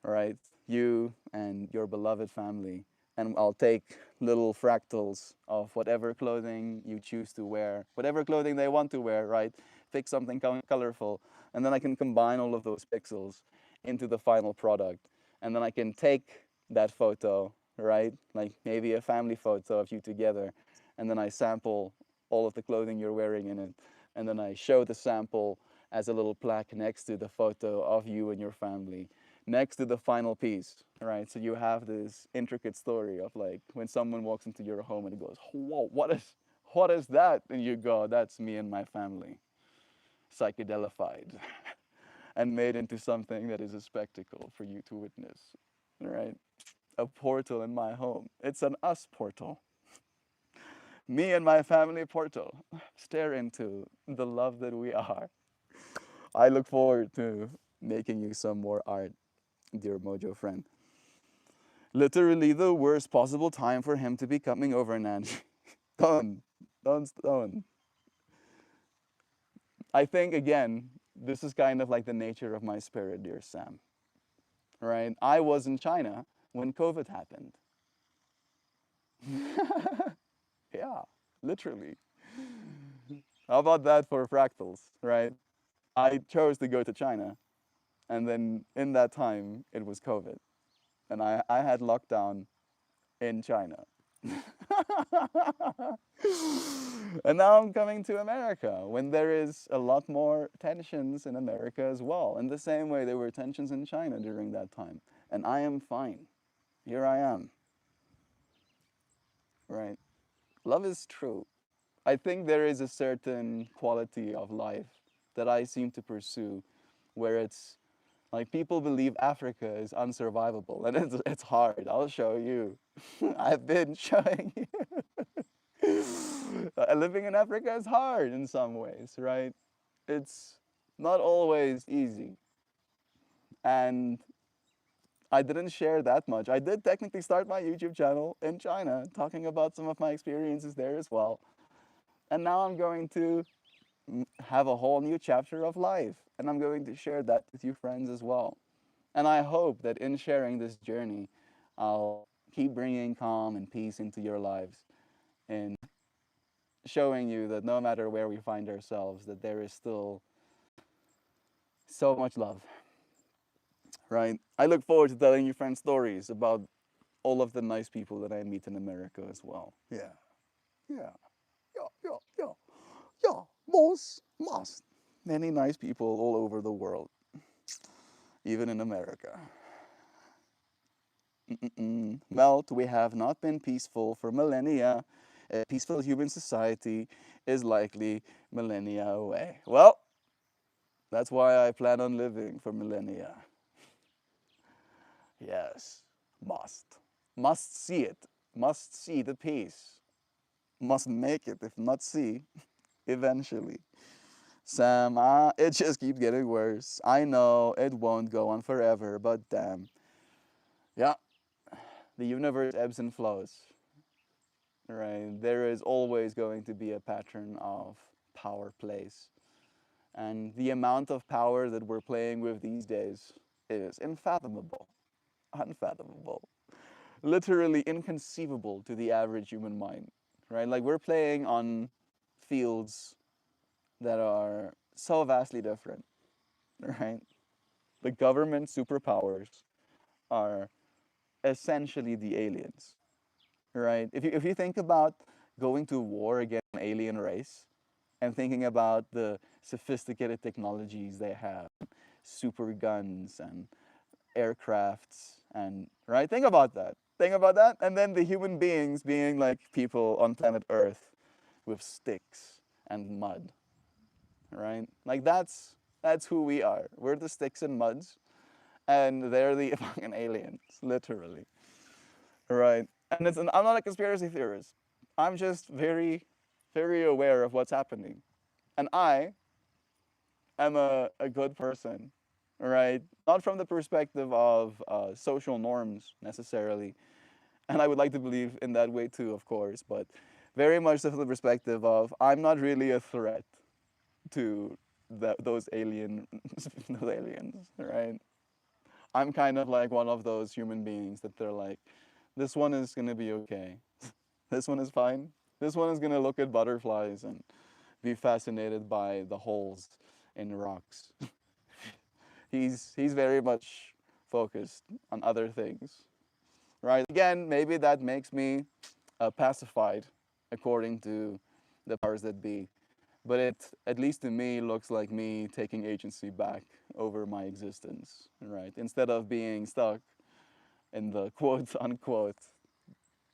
right? You and your beloved family, and I'll take little fractals of whatever clothing you choose to wear, whatever clothing they want to wear, right? Pick something colorful, and then I can combine all of those pixels into the final product, and then I can take that photo, right? Like maybe a family photo of you together, and then I sample all of the clothing you're wearing in it, and then I show the sample as a little plaque next to the photo of you and your family, next to the final piece, right? So you have this intricate story of like when someone walks into your home and goes, "Whoa, what is that?" And you go, "That's me and my family, psychedelified and made into something that is a spectacle for you to witness," right? A portal in my home. It's an us portal. Me and my family portal. Stare into the love that we are. I look forward to making you some more art, dear Mojo friend. Literally the worst possible time for him to be coming over, Nan. don't, don't. I think, again, this is kind of like the nature of my spirit, dear Sam. Right? I was in China when COVID happened. Yeah, literally. How about that for fractals, right? I chose to go to China, and then in that time, it was COVID. And I had lockdown in China. And now I'm coming to America when there is a lot more tensions in America as well. In the same way there were tensions in China during that time. And I am fine. Here I am. Right? Love is true. I think there is a certain quality of life that I seem to pursue where it's like people believe Africa is unsurvivable, and it's hard. I'll show you. I've been showing you. Living in Africa is hard in some ways, right? It's not always easy. And I didn't share that much. I did technically start my YouTube channel in China, talking about some of my experiences there as well. And now I'm going to have a whole new chapter of life, and I'm going to share that with you friends as well. And I hope that in sharing this journey, I'll keep bringing calm and peace into your lives and showing you that no matter where we find ourselves, that there is still so much love, right? I look forward to telling you friends stories about all of the nice people that I meet in America as well. Yeah, yeah, yeah, yeah, yeah, yeah. Most, many nice people all over the world, even in America. Melt, we have not been peaceful for millennia. A peaceful human society is likely millennia away. Well, that's why I plan on living for millennia. Yes, must. Must see it. Must see the peace. Must make it, if not see, eventually. Sam, it just keeps getting worse. I know it won't go on forever, but damn. Yeah, the universe ebbs and flows, right? There is always going to be a pattern of power plays. And the amount of power that we're playing with these days is unfathomable. Unfathomable. Literally inconceivable to the average human mind, right? Like we're playing on fields that are so vastly different, right? The government superpowers are essentially the aliens, right? If you think about going to war against an alien race and thinking about the sophisticated technologies they have, super guns and aircrafts and right, think about that. Think about that. And then the human beings being like people on planet Earth with sticks and mud, right? Like that's who we are. We're the sticks and muds, and they're the fucking aliens, literally. Right. And I'm not a conspiracy theorist. I'm just very, very aware of what's happening. And I am a good person, right? Not from the perspective of social norms necessarily. And I would like to believe in that way too, of course, but very much from the perspective of I'm not really a threat to those those aliens, right? I'm kind of like one of those human beings that they're like, this one is gonna be okay. This one is fine. This one is gonna look at butterflies and be fascinated by the holes in rocks. He's very much focused on other things, right? Again, maybe that makes me pacified according to the powers that be. But it, at least to me, looks like me taking agency back over my existence, right? Instead of being stuck in the quote unquote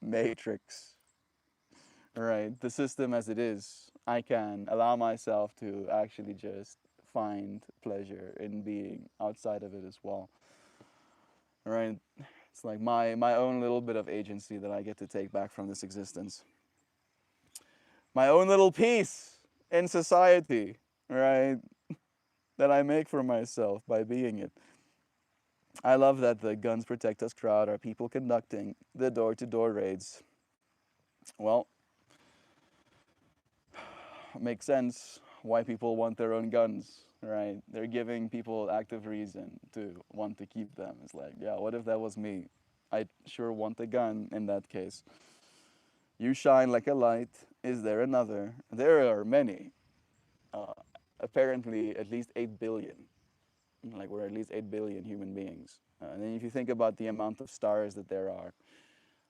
matrix, right? The system as it is, I can allow myself to actually just find pleasure in being outside of it as well, right? It's like my own little bit of agency that I get to take back from this existence. My own little piece in society, right? That I make for myself by being it. I love that the Guns Protect Us crowd are people conducting the door to door raids. Well, makes sense why people want their own guns, right? They're giving people active reason to want to keep them. It's like, yeah, what if that was me? I'd sure want a gun in that case. You shine like a light. Is there another? There are many. Uh, Apparently, at least 8 billion. Like, we're at least 8 billion human beings. And then if you think about the amount of stars that there are,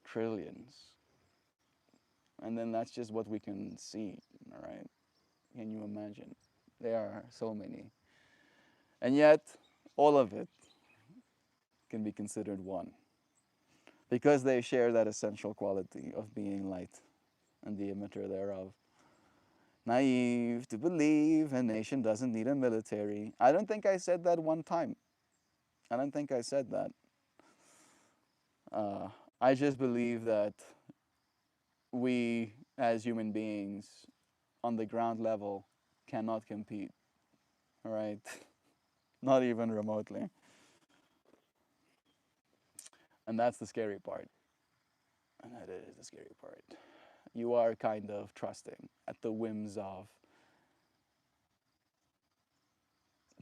trillions. And then that's just what we can see, all right? Can you imagine? There are so many. And yet, all of it can be considered one because they share that essential quality of being light and the emitter thereof. Naive to believe a nation doesn't need a military. I don't think I said that one time. I don't think I said that. Uh, I just believe that we, as human beings, on the ground level, cannot compete, all right? Not even remotely. And that's the scary part. And that is the scary part. You are kind of trusting at the whims of,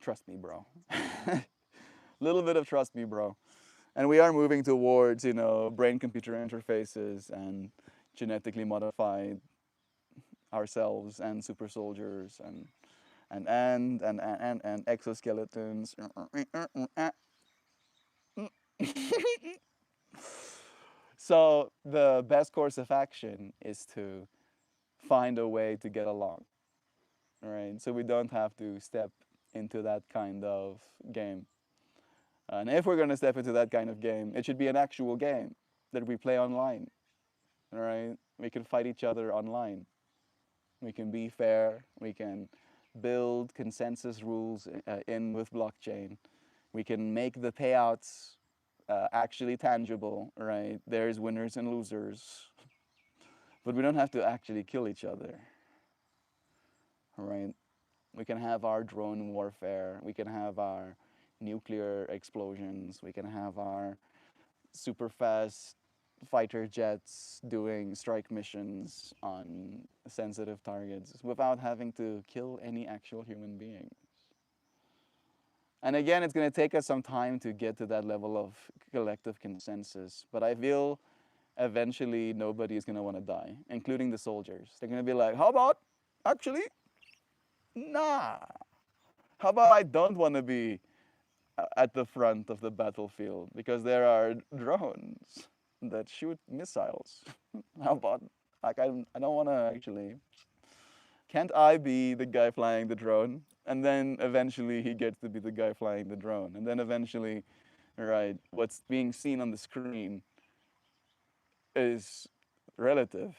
trust me, bro. Little bit of trust me, bro. And we are moving towards, brain computer interfaces and genetically modified ourselves and super soldiers and exoskeletons. So the best course of action is to find a way to get along, right? So we don't have to step into that kind of game. And if we're going to step into that kind of game, it should be an actual game that we play online, right? We can fight each other online. We can be fair. We can build consensus rules in with blockchain. We can make the payouts actually tangible, right? There's winners and losers, but we don't have to actually kill each other, right? We can have our drone warfare. We can have our nuclear explosions. We can have our super fast fighter jets doing strike missions on sensitive targets without having to kill any actual human being. And again, it's going to take us some time to get to that level of collective consensus. But I feel eventually nobody is going to want to die, including the soldiers. They're going to be like, how about actually? Nah. How about I don't want to be at the front of the battlefield because there are drones that shoot missiles? How about, like, I don't want to actually. Can't I be the guy flying the drone? And then eventually he gets to be the guy flying the drone. And then eventually, right, what's being seen on the screen is relative,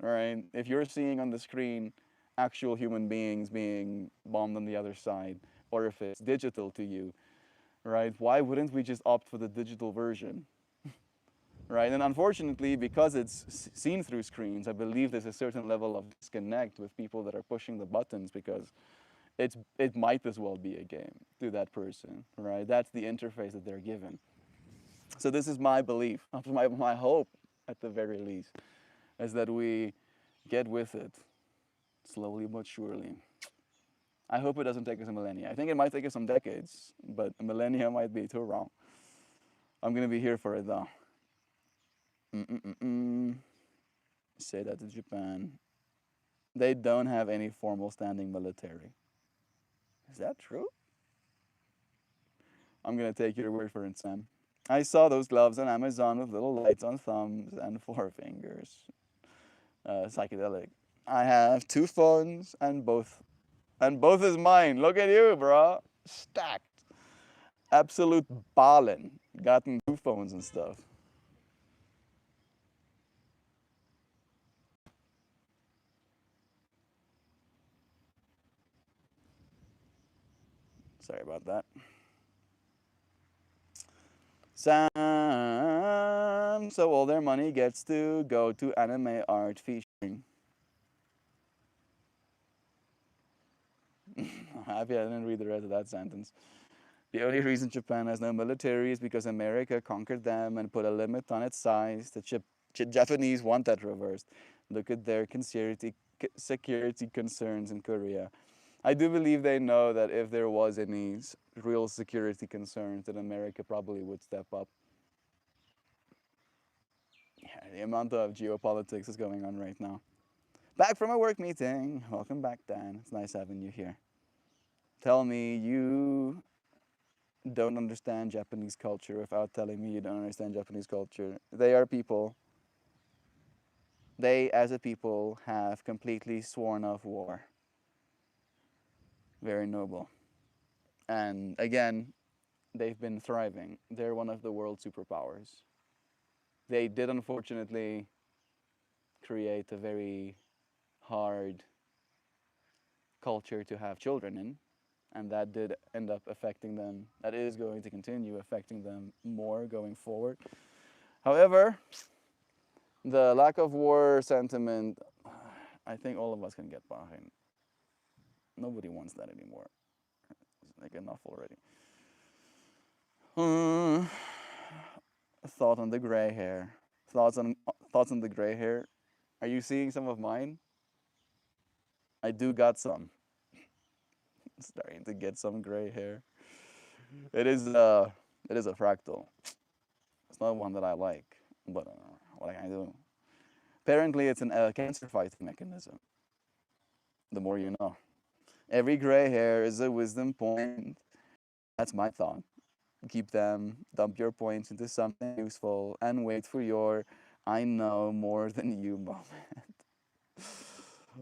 right? If you're seeing on the screen actual human beings being bombed on the other side, or if it's digital to you, right, why wouldn't we just opt for the digital version? Right? And unfortunately, because it's seen through screens, I believe there's a certain level of disconnect with people that are pushing the buttons because it might as well be a game to that person, right? That's the interface that they're given. So this is my belief, my hope at the very least, is that we get with it slowly but surely. I hope it doesn't take us a millennia. I think it might take us some decades, but a millennia might be too wrong. I'm gonna be here for it though. Say that to Japan. They don't have any formal standing military. Is that true? I'm gonna take your word for it, Sam. I saw those gloves on Amazon with little lights on thumbs and forefingers. Psychedelic. I have two phones and both is mine. Look at you, bro. Stacked. Absolute ballin'. Gotten two phones and stuff. Sorry about that. Sam, so all their money gets to go to anime art featuring. Happy I didn't read the rest of that sentence. The only reason Japan has no military is because America conquered them and put a limit on its size. The Japanese want that reversed. Look at their security concerns in Korea. I do believe they know that if there was any real security concerns, that America probably would step up. Yeah, the amount of geopolitics is going on right now. Back from a work meeting. Welcome back, Dan. It's nice having you here. Tell me you don't understand Japanese culture without telling me you don't understand Japanese culture. They are people. They, as a people, have completely sworn off war. Very noble. And again, they've been thriving. They're one of the world's superpowers. They did unfortunately create a very hard culture to have children in, and that did end up affecting them. That is going to continue affecting them more going forward. However, the lack of war sentiment, I think all of us can get behind. Nobody wants that anymore. It's like enough already. thought on the gray hair. Thoughts on the gray hair. Are you seeing some of mine? I do got some. Starting to get some gray hair. It is it is a fractal. It's not one that I like, but what can I do? Apparently, it's a cancer fighting mechanism. The more you know. Every gray hair is a wisdom point. That's my thought. Keep them, dump your points into something useful, and wait for your I know more than you moment.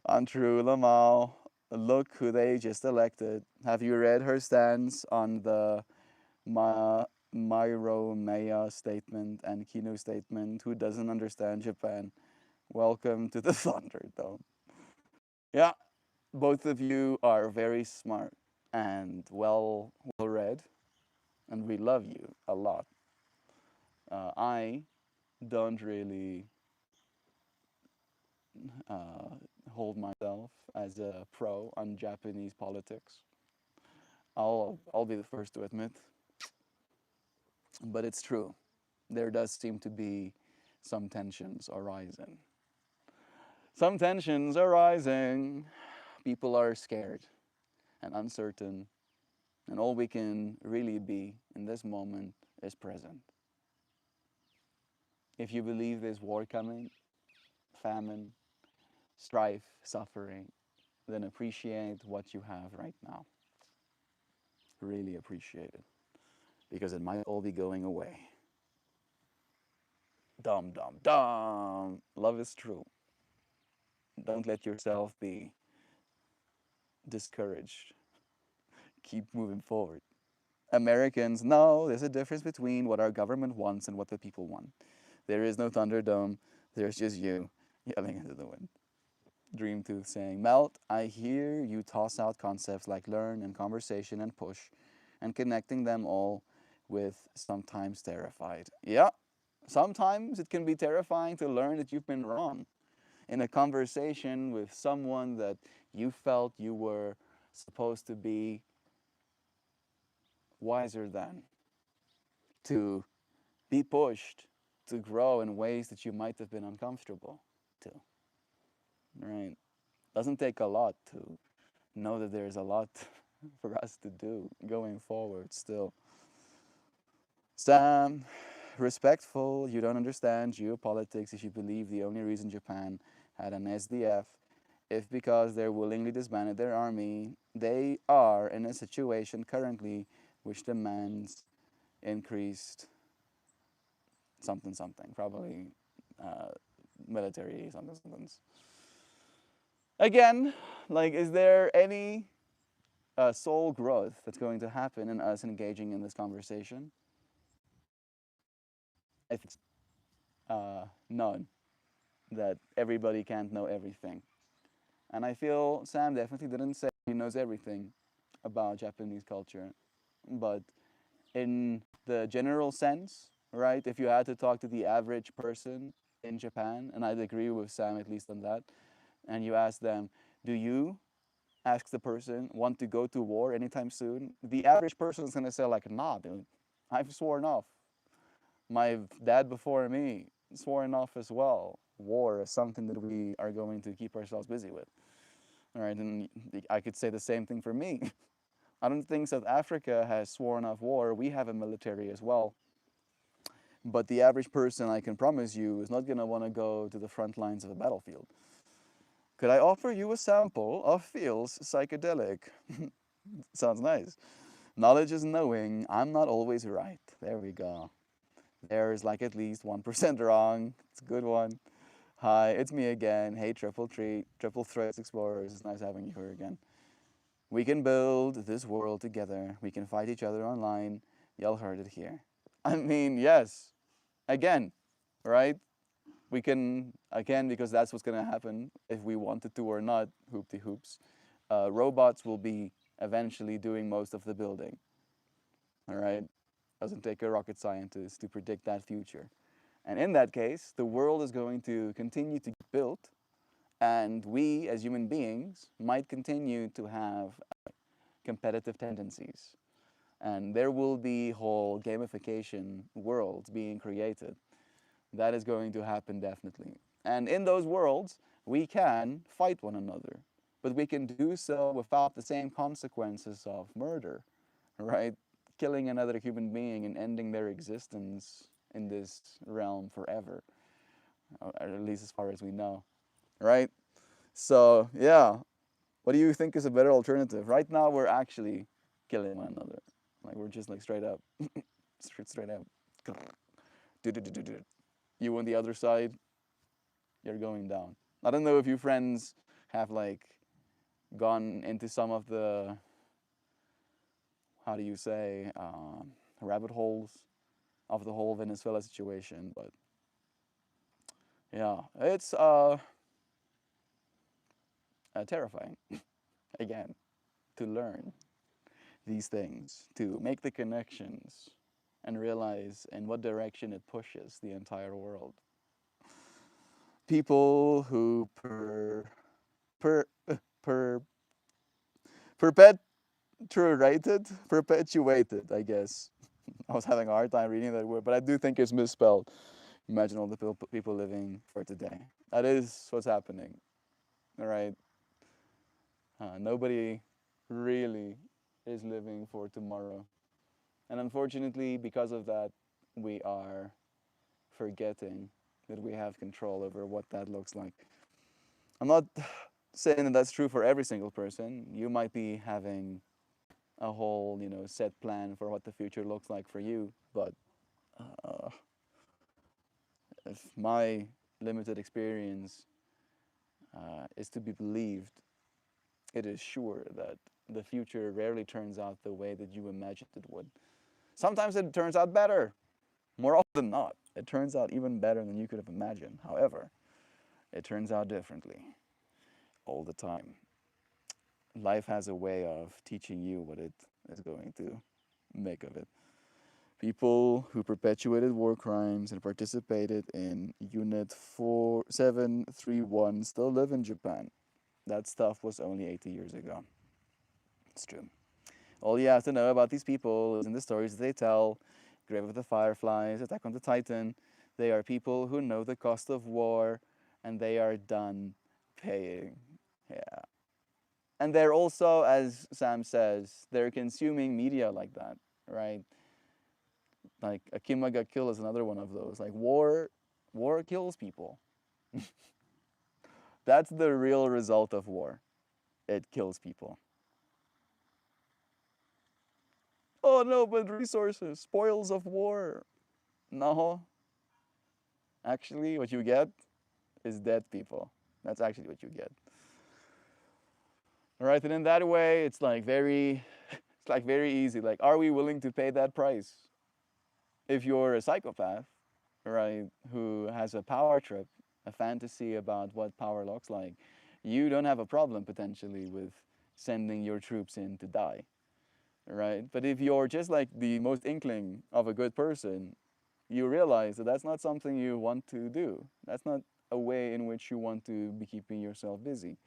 Untrue Lamal, look who they just elected. Have you read her stance on the Myro Maya statement and Kino statement? Who doesn't understand Japan? Welcome to the Thunderdome. Yeah, both of you are very smart and well read, and we love you a lot. I don't really uh, hold myself as a pro on Japanese politics. I'll be the first to admit, but it's true. There does seem to be some tensions arising. Some tensions arising. People are scared and uncertain, and all we can really be in this moment is present. If you believe there's war coming, famine, strife, suffering, then appreciate what you have right now. Really appreciate it, because it might all be going away. Dum, dum, dum. Love is true. Don't let yourself be discouraged. Keep moving forward. Americans know there's a difference between what our government wants and what the people want. There is no Thunderdome. There's just you yelling into the wind. Dreamtooth saying, Melt, I hear you toss out concepts like learn and conversation and push and connecting them all with sometimes terrified. Yeah, sometimes it can be terrifying to learn that you've been wrong in a conversation with someone that you felt you were supposed to be wiser than, to be pushed to grow in ways that you might have been uncomfortable to. Right? Doesn't take a lot to know that there's a lot for us to do going forward still. Sam, respectful, you don't understand geopolitics if you believe the only reason Japan had an SDF if because they're willingly disbanded their army, they are in a situation currently which demands increased something something, probably uh, military something something. Again, like, is there any soul growth that's going to happen in us engaging in this conversation? I think none. That everybody can't know everything. And I feel Sam definitely didn't say he knows everything about Japanese culture. But in the general sense, right, if you had to talk to the average person in Japan, and I'd agree with Sam at least on that, and you ask them, do you, ask the person, want to go to war anytime soon? The average person is going to say, like, nah, dude, I've sworn off. My dad before me sworn off as well. War is something that we are going to keep ourselves busy with. All right, and I could say the same thing for me. I don't think South Africa has sworn off war. We have a military as well. But the average person, I can promise you, is not going to want to go to the front lines of a battlefield. Could I offer you a sample of feels psychedelic? Sounds nice. Knowledge is knowing. I'm not always right. There we go. There's like at least 1% wrong. It's a good one. Hi, it's me again. Hey, Triple Threats Explorers. It's nice having you here again. We can build this world together. We can fight each other online. Y'all heard it here. I mean, yes. Again, right? We can, again, because that's what's going to happen if we wanted to or not, hoopty hoops. Robots will be eventually doing most of the building. All right? Doesn't take a rocket scientist to predict that future. And in that case, the world is going to continue to get built, and we as human beings might continue to have competitive tendencies. And there will be whole gamification worlds being created. That is going to happen definitely. And in those worlds, we can fight one another, but we can do so without the same consequences of murder, right? Killing another human being and ending their existence in this realm forever, or at least as far as we know, right? So, yeah, what do you think is a better alternative? Right now, we're actually killing one another. Like, we're just like straight up, straight up. You on the other side, you're going down. I don't know if you friends have like gone into some of the, how do you say, rabbit holes of the whole Venezuela situation, but yeah, it's terrifying again to learn these things, to make the connections and realize in what direction it pushes the entire world. People who per, per, perpetuated, I guess. I was having a hard time reading that word, but I do think it's misspelled. Imagine all the people living for today. That is what's happening, all right? Nobody really is living for tomorrow. And unfortunately, because of that, we are forgetting that we have control over what that looks like. I'm not saying that that's true for every single person. You might be having a whole, set plan for what the future looks like for you, but uh, if my limited experience is to be believed, it is sure that the future rarely turns out the way that you imagined it would. Sometimes it turns out better. More often than not, it turns out even better than you could have imagined. However, it turns out differently all the time. Life has a way of teaching you what it is going to make of it. People who perpetuated war crimes and participated in Unit 4731 still live in Japan. That stuff was only 80 years ago. It's true. All you have to know about these people is in the stories that they tell, Grave of the Fireflies, Attack on the Titan. They are people who know the cost of war and they are done paying. Yeah. And they're also, as Sam says, they're consuming media like that, right? Like Akima got killed is another one of those. Like war kills people. That's the real result of war. It kills people. Oh no, but resources, spoils of war. No. Actually, what you get is dead people. That's actually what you get. All right, and in that way, it's like very easy. Like, are we willing to pay that price? If you're a psychopath, right, who has a power trip, a fantasy about what power looks like, you don't have a problem potentially with sending your troops in to die, right? But if you're just like the most inkling of a good person, you realize that that's not something you want to do. That's not a way in which you want to be keeping yourself busy,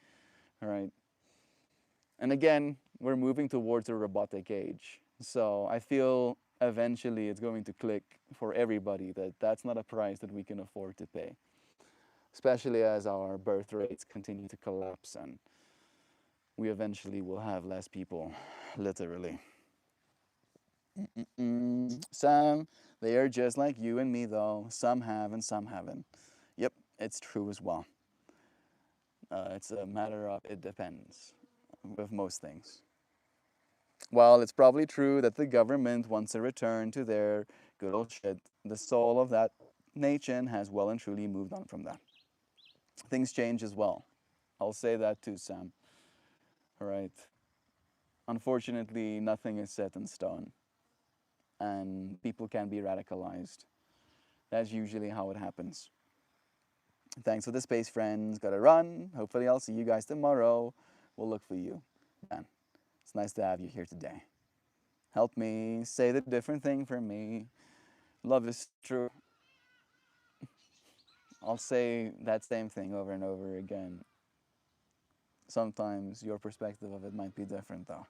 all right? And again, we're moving towards a robotic age. So I feel eventually it's going to click for everybody that that's not a price that we can afford to pay, especially as our birth rates continue to collapse and we eventually will have less people, literally. Sam, they are just like you and me, though. Some have and some haven't. Yep, it's true as well. It's a matter of it depends with most things. While it's probably true that the government wants a return to their good old shit, the soul of that nation has well and truly moved on from that. Things change as well. I'll say that too, Sam. All right. Unfortunately, nothing is set in stone, and people can be radicalized. That's usually how it happens. Thanks for the space, friends. Gotta run. Hopefully, I'll see you guys tomorrow. We'll look for you. Man, it's nice to have you here today. Help me say the different thing for me. Love is true. I'll say that same thing over and over again. Sometimes your perspective of it might be different, though.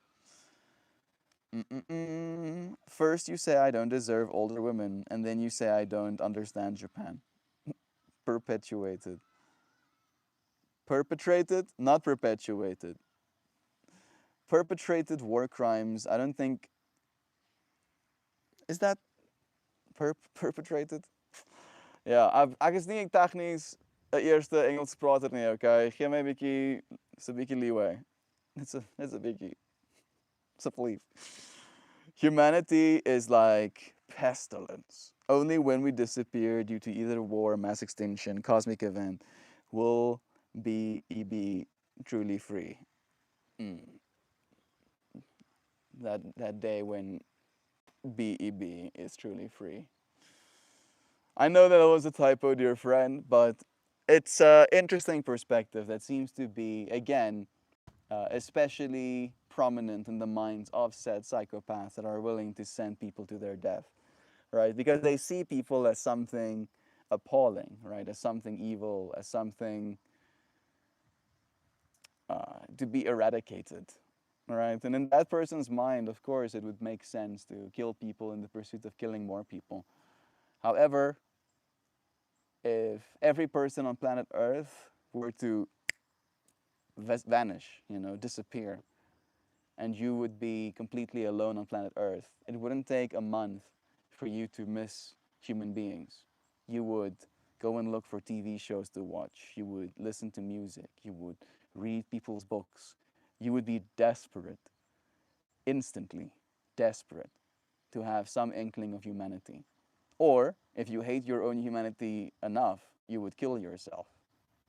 First, you say I don't deserve older women, and then you say I don't understand Japan. Perpetuated. Perpetrated, not perpetuated. Perpetrated war crimes. I don't think. Is that perpetrated? Ja, ek is nie tegnies 'n eerste Engels prater nie, okay? Gee my 'n bietjie 'n bietjie leeway. It's a bietjie. Asseblief. Humanity is like pestilence. Only when we disappear due to either war, mass extinction, cosmic event, will be truly free. Mm. That day when BEB is truly free. I know that was a typo, dear friend, but it's an interesting perspective that seems to be, again, especially prominent in the minds of said psychopaths that are willing to send people to their death, right? Because they see people as something appalling, right? As something evil, as something to be eradicated, right? And in that person's mind, of course, it would make sense to kill people in the pursuit of killing more people. However, if every person on planet Earth were to vanish, disappear, and you would be completely alone on planet Earth, it wouldn't take a month for you to miss human beings. You would go and look for TV shows to watch. You would listen to music. You would read people's books. You would be desperate, instantly desperate, to have some inkling of humanity. Or if you hate your own humanity enough, you would kill yourself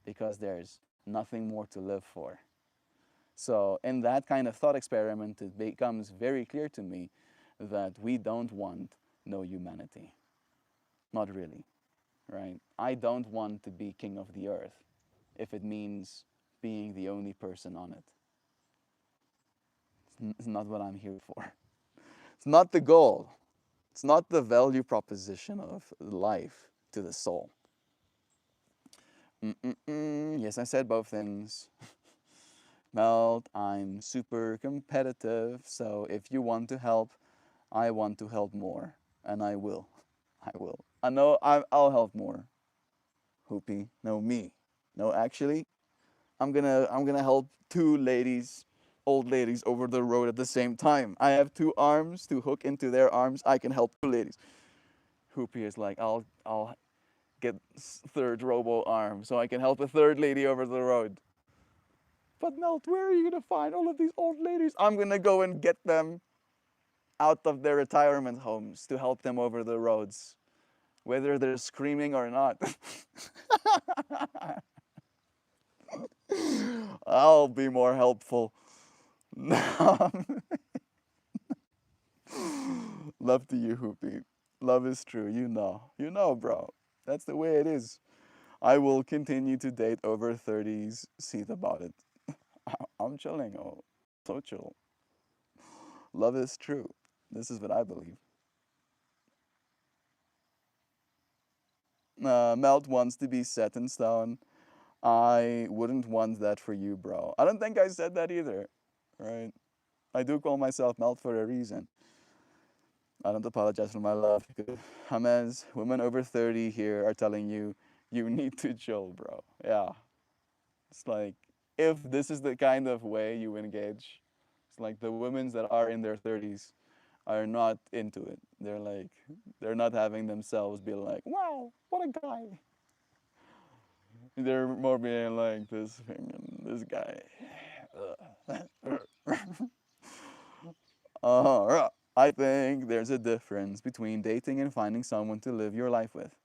because there's nothing more to live for. So, in that kind of thought experiment, it becomes very clear to me that we don't want no humanity. Not really, right? I don't want to be king of the earth if it means being the only person on it. It's not what I'm here for. It's not the goal. It's not the value proposition of life to the soul. Yes, I said both things. Melt, I'm super competitive, so if you want to help, I want to help more, and I will. I will. I know I'll help more. Hoopy, no me. No, actually, I'm gonna help two ladies, old ladies over the road at the same time. I have two arms to hook into their arms. I can help two ladies. Hoopy is like, I'll get third robo arm so I can help a third lady over the road. But Melt, where are you gonna find all of these old ladies? I'm gonna go and get them out of their retirement homes to help them over the roads, whether they're screaming or not. I'll be more helpful. Love to you, Hoopy. Love is true, you know. You know, bro. That's the way it is. I will continue to date over 30s. See about it. I'm chilling. Oh, so chill. Love is true. This is what I believe. Melt wants to be set in stone. I wouldn't want that for you, bro. I don't think I said that either, right? I do call myself Melt for a reason. I don't apologize for my love. Hamas, women over 30 here are telling you, you need to chill, bro. Yeah. It's like, if this is the kind of way you engage, it's like the women that are in their 30s are not into it. They're like, they're not having themselves be like, wow, what a guy. They're more being like this guy. I think there's a difference between dating and finding someone to live your life with.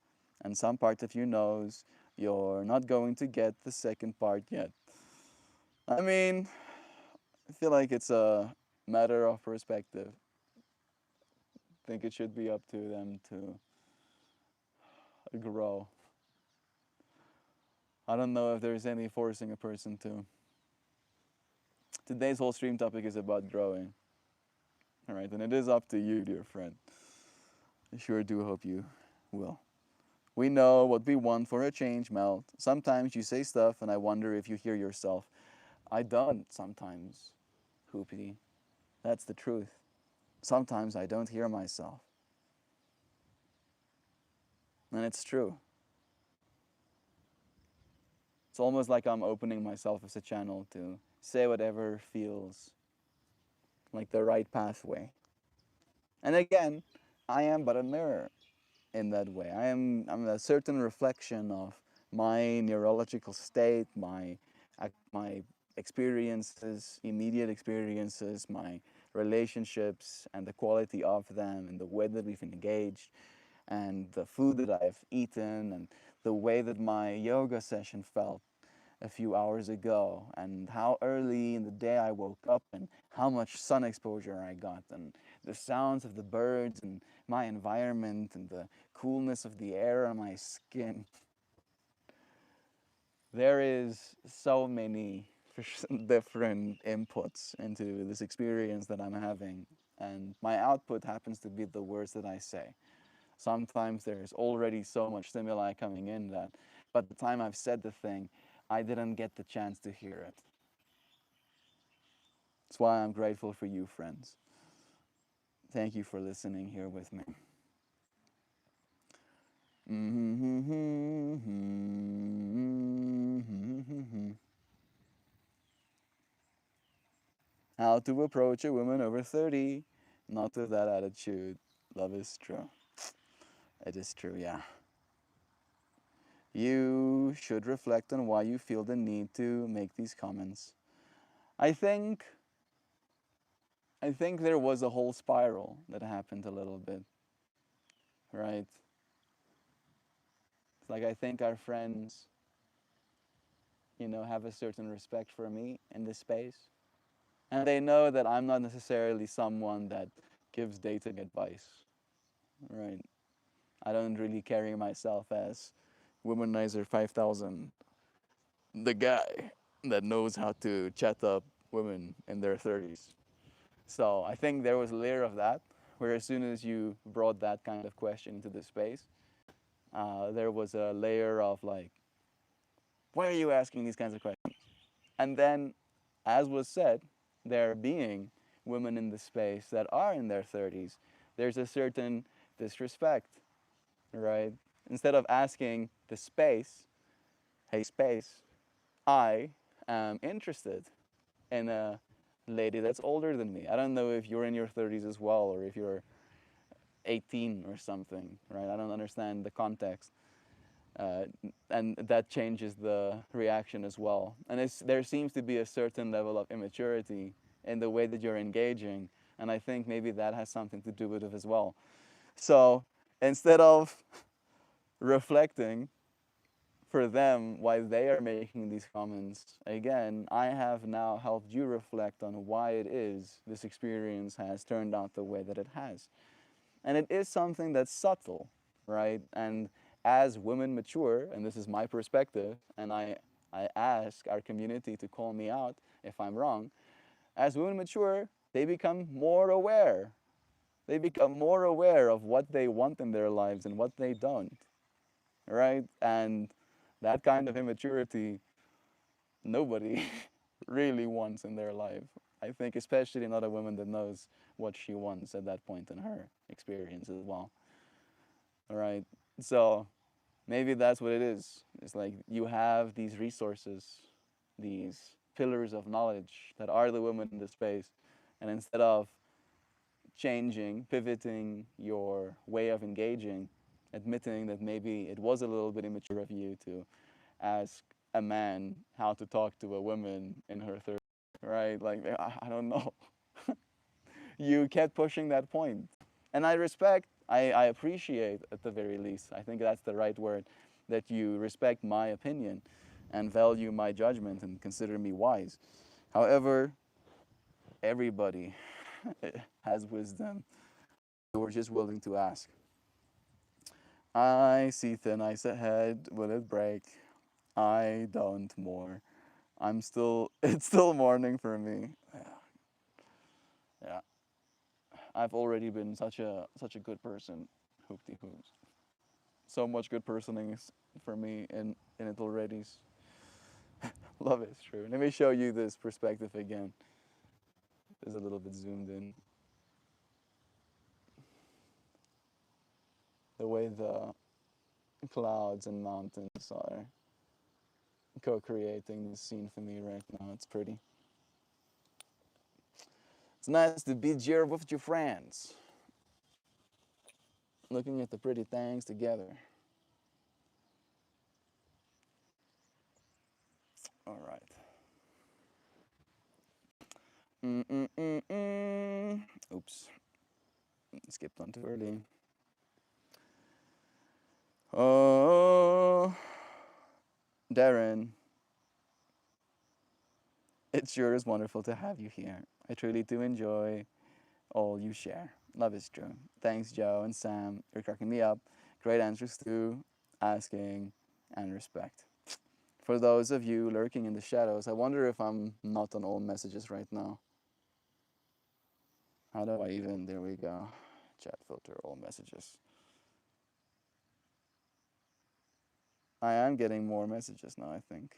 And some part of you knows you're not going to get the second part yet. I mean, I feel like it's a matter of perspective. I think it should be up to them to grow. I don't know if there's any forcing a person to. Today's whole stream topic is about growing. All right, and it is up to you, dear friend. I sure do hope you will. We know what we want for a change, Melt. Sometimes you say stuff and I wonder if you hear yourself. I don't sometimes, Hoopy. That's the truth. sometimes I don't hear myself. And it's true. It's almost like I'm opening myself as a channel to say whatever feels like the right pathway. And again, I am but a mirror in that way. I'm a certain reflection of my neurological state, my experiences, immediate experiences, my relationships and the quality of them and the way that we've engaged and the food that I've eaten and the way that my yoga session felt a few hours ago and how early in the day I woke up and how much sun exposure I got and the sounds of the birds and my environment and the coolness of the air on my skin. There is so many different inputs into this experience that I'm having, and my output happens to be the words that I say. Sometimes there's already so much stimuli coming in that by the time I've said the thing, I didn't get the chance to hear it. That's why I'm grateful for you, friends. Thank you for listening here with me. How to approach a woman over 30, not with that attitude. Love is true. It is true, yeah. You should reflect on why you feel the need to make these comments. I think I think there was a whole spiral that happened a little bit, right? It's like I think our friends, have a certain respect for me in this space. And they know that I'm not necessarily someone that gives dating advice, right? I don't really carry myself as Womanizer 5000, the guy that knows how to chat up women in their 30s. So I think there was a layer of that, where as soon as you brought that kind of question into the space, there was a layer of like, why are you asking these kinds of questions? And then, as was said, there being women in the space that are in their 30s, there's a certain disrespect, right? Instead of asking the space, hey, space, I am interested in a lady that's older than me. I don't know if you're in your 30s as well or if you're 18 or something, right? I don't understand the context. Uh, and that changes the reaction as well. And there seems to be a certain level of immaturity in the way that you're engaging, and I think maybe that has something to do with it as well. So instead of reflecting for them why they are making these comments, again, I have now helped you reflect on why it is this experience has turned out the way that it has. And it is something that's subtle, right? And as women mature, and this is my perspective, and I ask our community to call me out if I'm wrong, as women mature, they become more aware. They become more aware of what they want in their lives and what they don't, right? And that kind of immaturity, nobody really wants in their life. I think especially not a woman that knows what she wants at that point in her experience as well. All right. So maybe that's what it is. It's like you have these resources, these pillars of knowledge that are the women in the space. And instead of changing, pivoting your way of engaging, admitting that maybe it was a little bit immature of you to ask a man how to talk to a woman in her 30s, right? Like, I don't know. You kept pushing that point. And I respect, I appreciate at the very least, I think that's the right word, that you respect my opinion and value my judgment and consider me wise. However, everybody has wisdom. We're just willing to ask. I see thin ice ahead, will it break? I don't more. It's still morning for me. Yeah. I've already been such a good person, hoopty hoops. So much good personing for me in it already. Love is true. Let me show you this perspective again. It's a little bit zoomed in. The way the clouds and mountains are co-creating this scene for me right now. It's pretty. It's nice to be here with your friends, looking at the pretty things together. All right. Oops, skipped on too early. Oh, Darren, it sure is wonderful to have you here. I truly do enjoy all you share. Love is true. Thanks, Joe and Sam. You're cracking me up. Great answers too, asking, and respect. For those of you lurking in the shadows, I wonder if I'm not on all messages right now. How do I even? There we go. Chat filter all messages. I am getting more messages now, I think.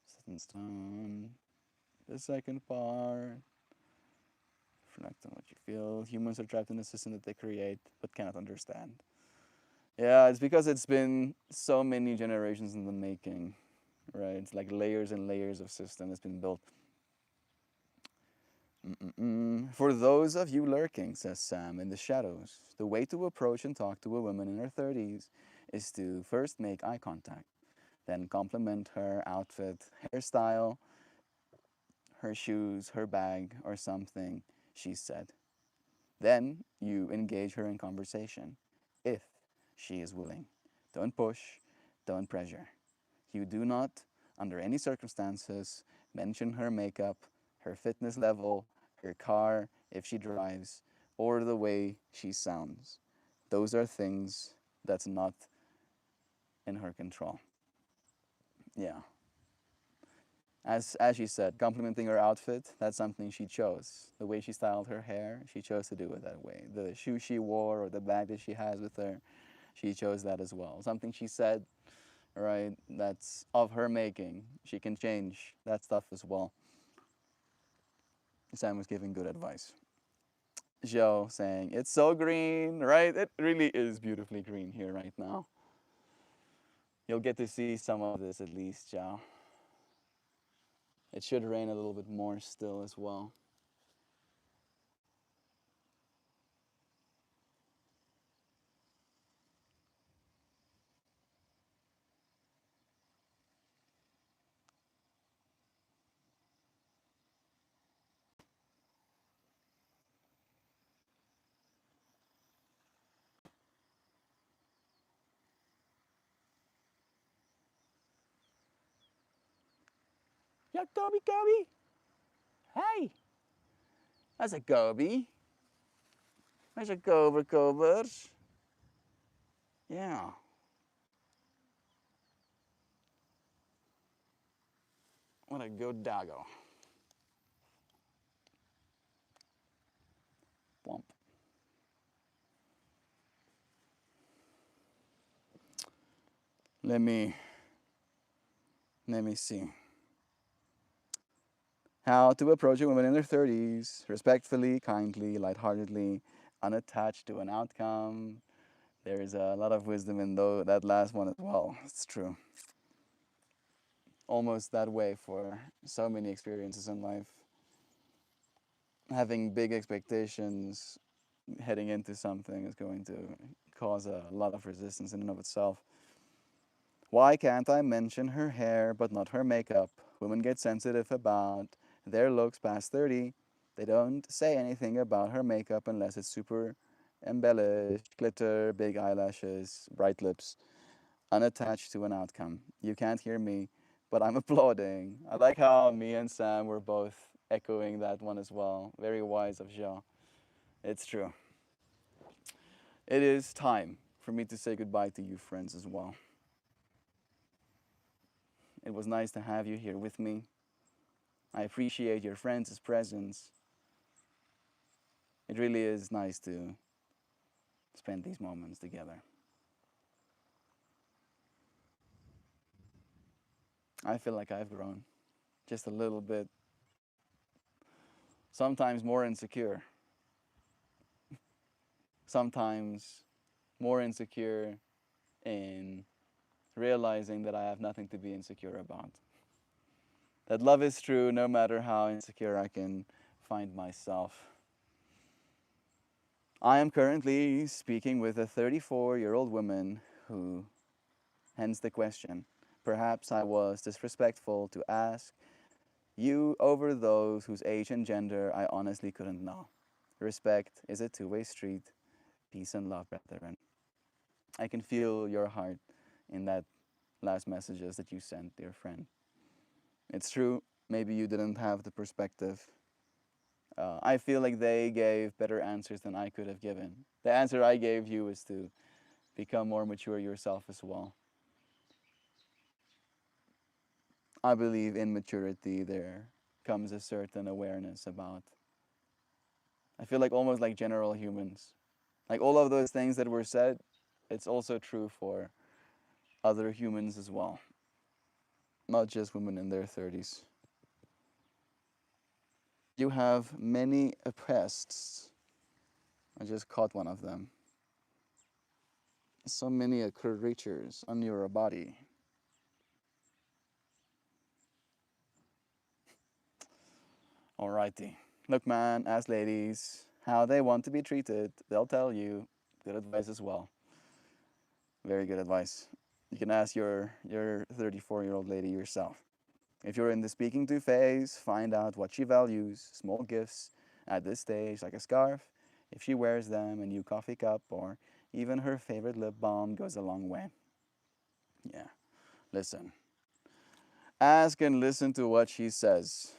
Set in stone. The second part. Reflect on what you feel. Humans are trapped in a system that they create but cannot understand. Yeah, it's because it's been so many generations in the making, right? It's like layers and layers of system that's been built. For those of you lurking, says Sam, in the shadows, the way to approach and talk to a woman in her 30s is to first make eye contact, then compliment her outfit, hairstyle, her shoes, her bag, or something she said. Then you engage her in conversation, if she is willing. Don't push, don't pressure. You do not, under any circumstances, mention her makeup, her fitness level, her car, if she drives, or the way she sounds. Those are things that's not in her control. Yeah. As she said, complimenting her outfit, that's something she chose. The way she styled her hair, she chose to do it that way. The shoe she wore or the bag that she has with her, she chose that as well. Something she said, right, that's of her making. She can change that stuff as well. Sam was giving good advice. Joe saying, it's so green, right? It really is beautifully green here right now. You'll get to see some of this at least, Joe. It should rain a little bit more still as well. Yeah, Kobe, Kobe. Hey, that's a Kobe. There's a Kober, Kobers. Yeah. What a good doggo. Womp. Let me let me see. How to approach a woman in their 30s, respectfully, kindly, lightheartedly, unattached to an outcome. There is a lot of wisdom in that last one as well. It's true. Almost that way for so many experiences in life. Having big expectations heading into something is going to cause a lot of resistance in and of itself. Why can't I mention her hair but not her makeup? Women get sensitive about their looks past 30. They don't say anything about her makeup unless it's super embellished, glitter, big eyelashes, bright lips, unattached to an outcome. You can't hear me, but I'm applauding. I like how me and Sam were both echoing that one as well. Very wise of Jean. It's true. It is time for me to say goodbye to you, friends, as well. It was nice to have you here with me. I appreciate your friends' presence. It really is nice to spend these moments together. I feel like I've grown just a little bit, sometimes more insecure, sometimes more insecure in realizing that I have nothing to be insecure about. That love is true no matter how insecure I can find myself. I am currently speaking with a 34-year-old woman who, hence the question, perhaps I was disrespectful to ask you over those whose age and gender I honestly couldn't know. Respect is a two-way street. Peace and love, brethren. I can feel your heart in that last messages that you sent, dear friend. It's true, maybe you didn't have the perspective. I feel like they gave better answers than I could have given. The answer I gave you is to become more mature yourself as well. I believe in maturity there comes a certain awareness about, I feel like almost like general humans. Like all of those things that were said, it's also true for other humans as well, not just women in their 30s. You have many pests. I just caught one of them. So many creatures on your body. Alrighty. Look, man, ask ladies how they want to be treated. They'll tell you. Good advice as well. Very good advice. You can ask your 34-year-old lady yourself. If you're in the speaking to phase, find out what she values. Small gifts at this stage, like a scarf, if she wears them, a new coffee cup, or even her favorite lip balm goes a long way. Yeah, listen. Ask and listen to what she says.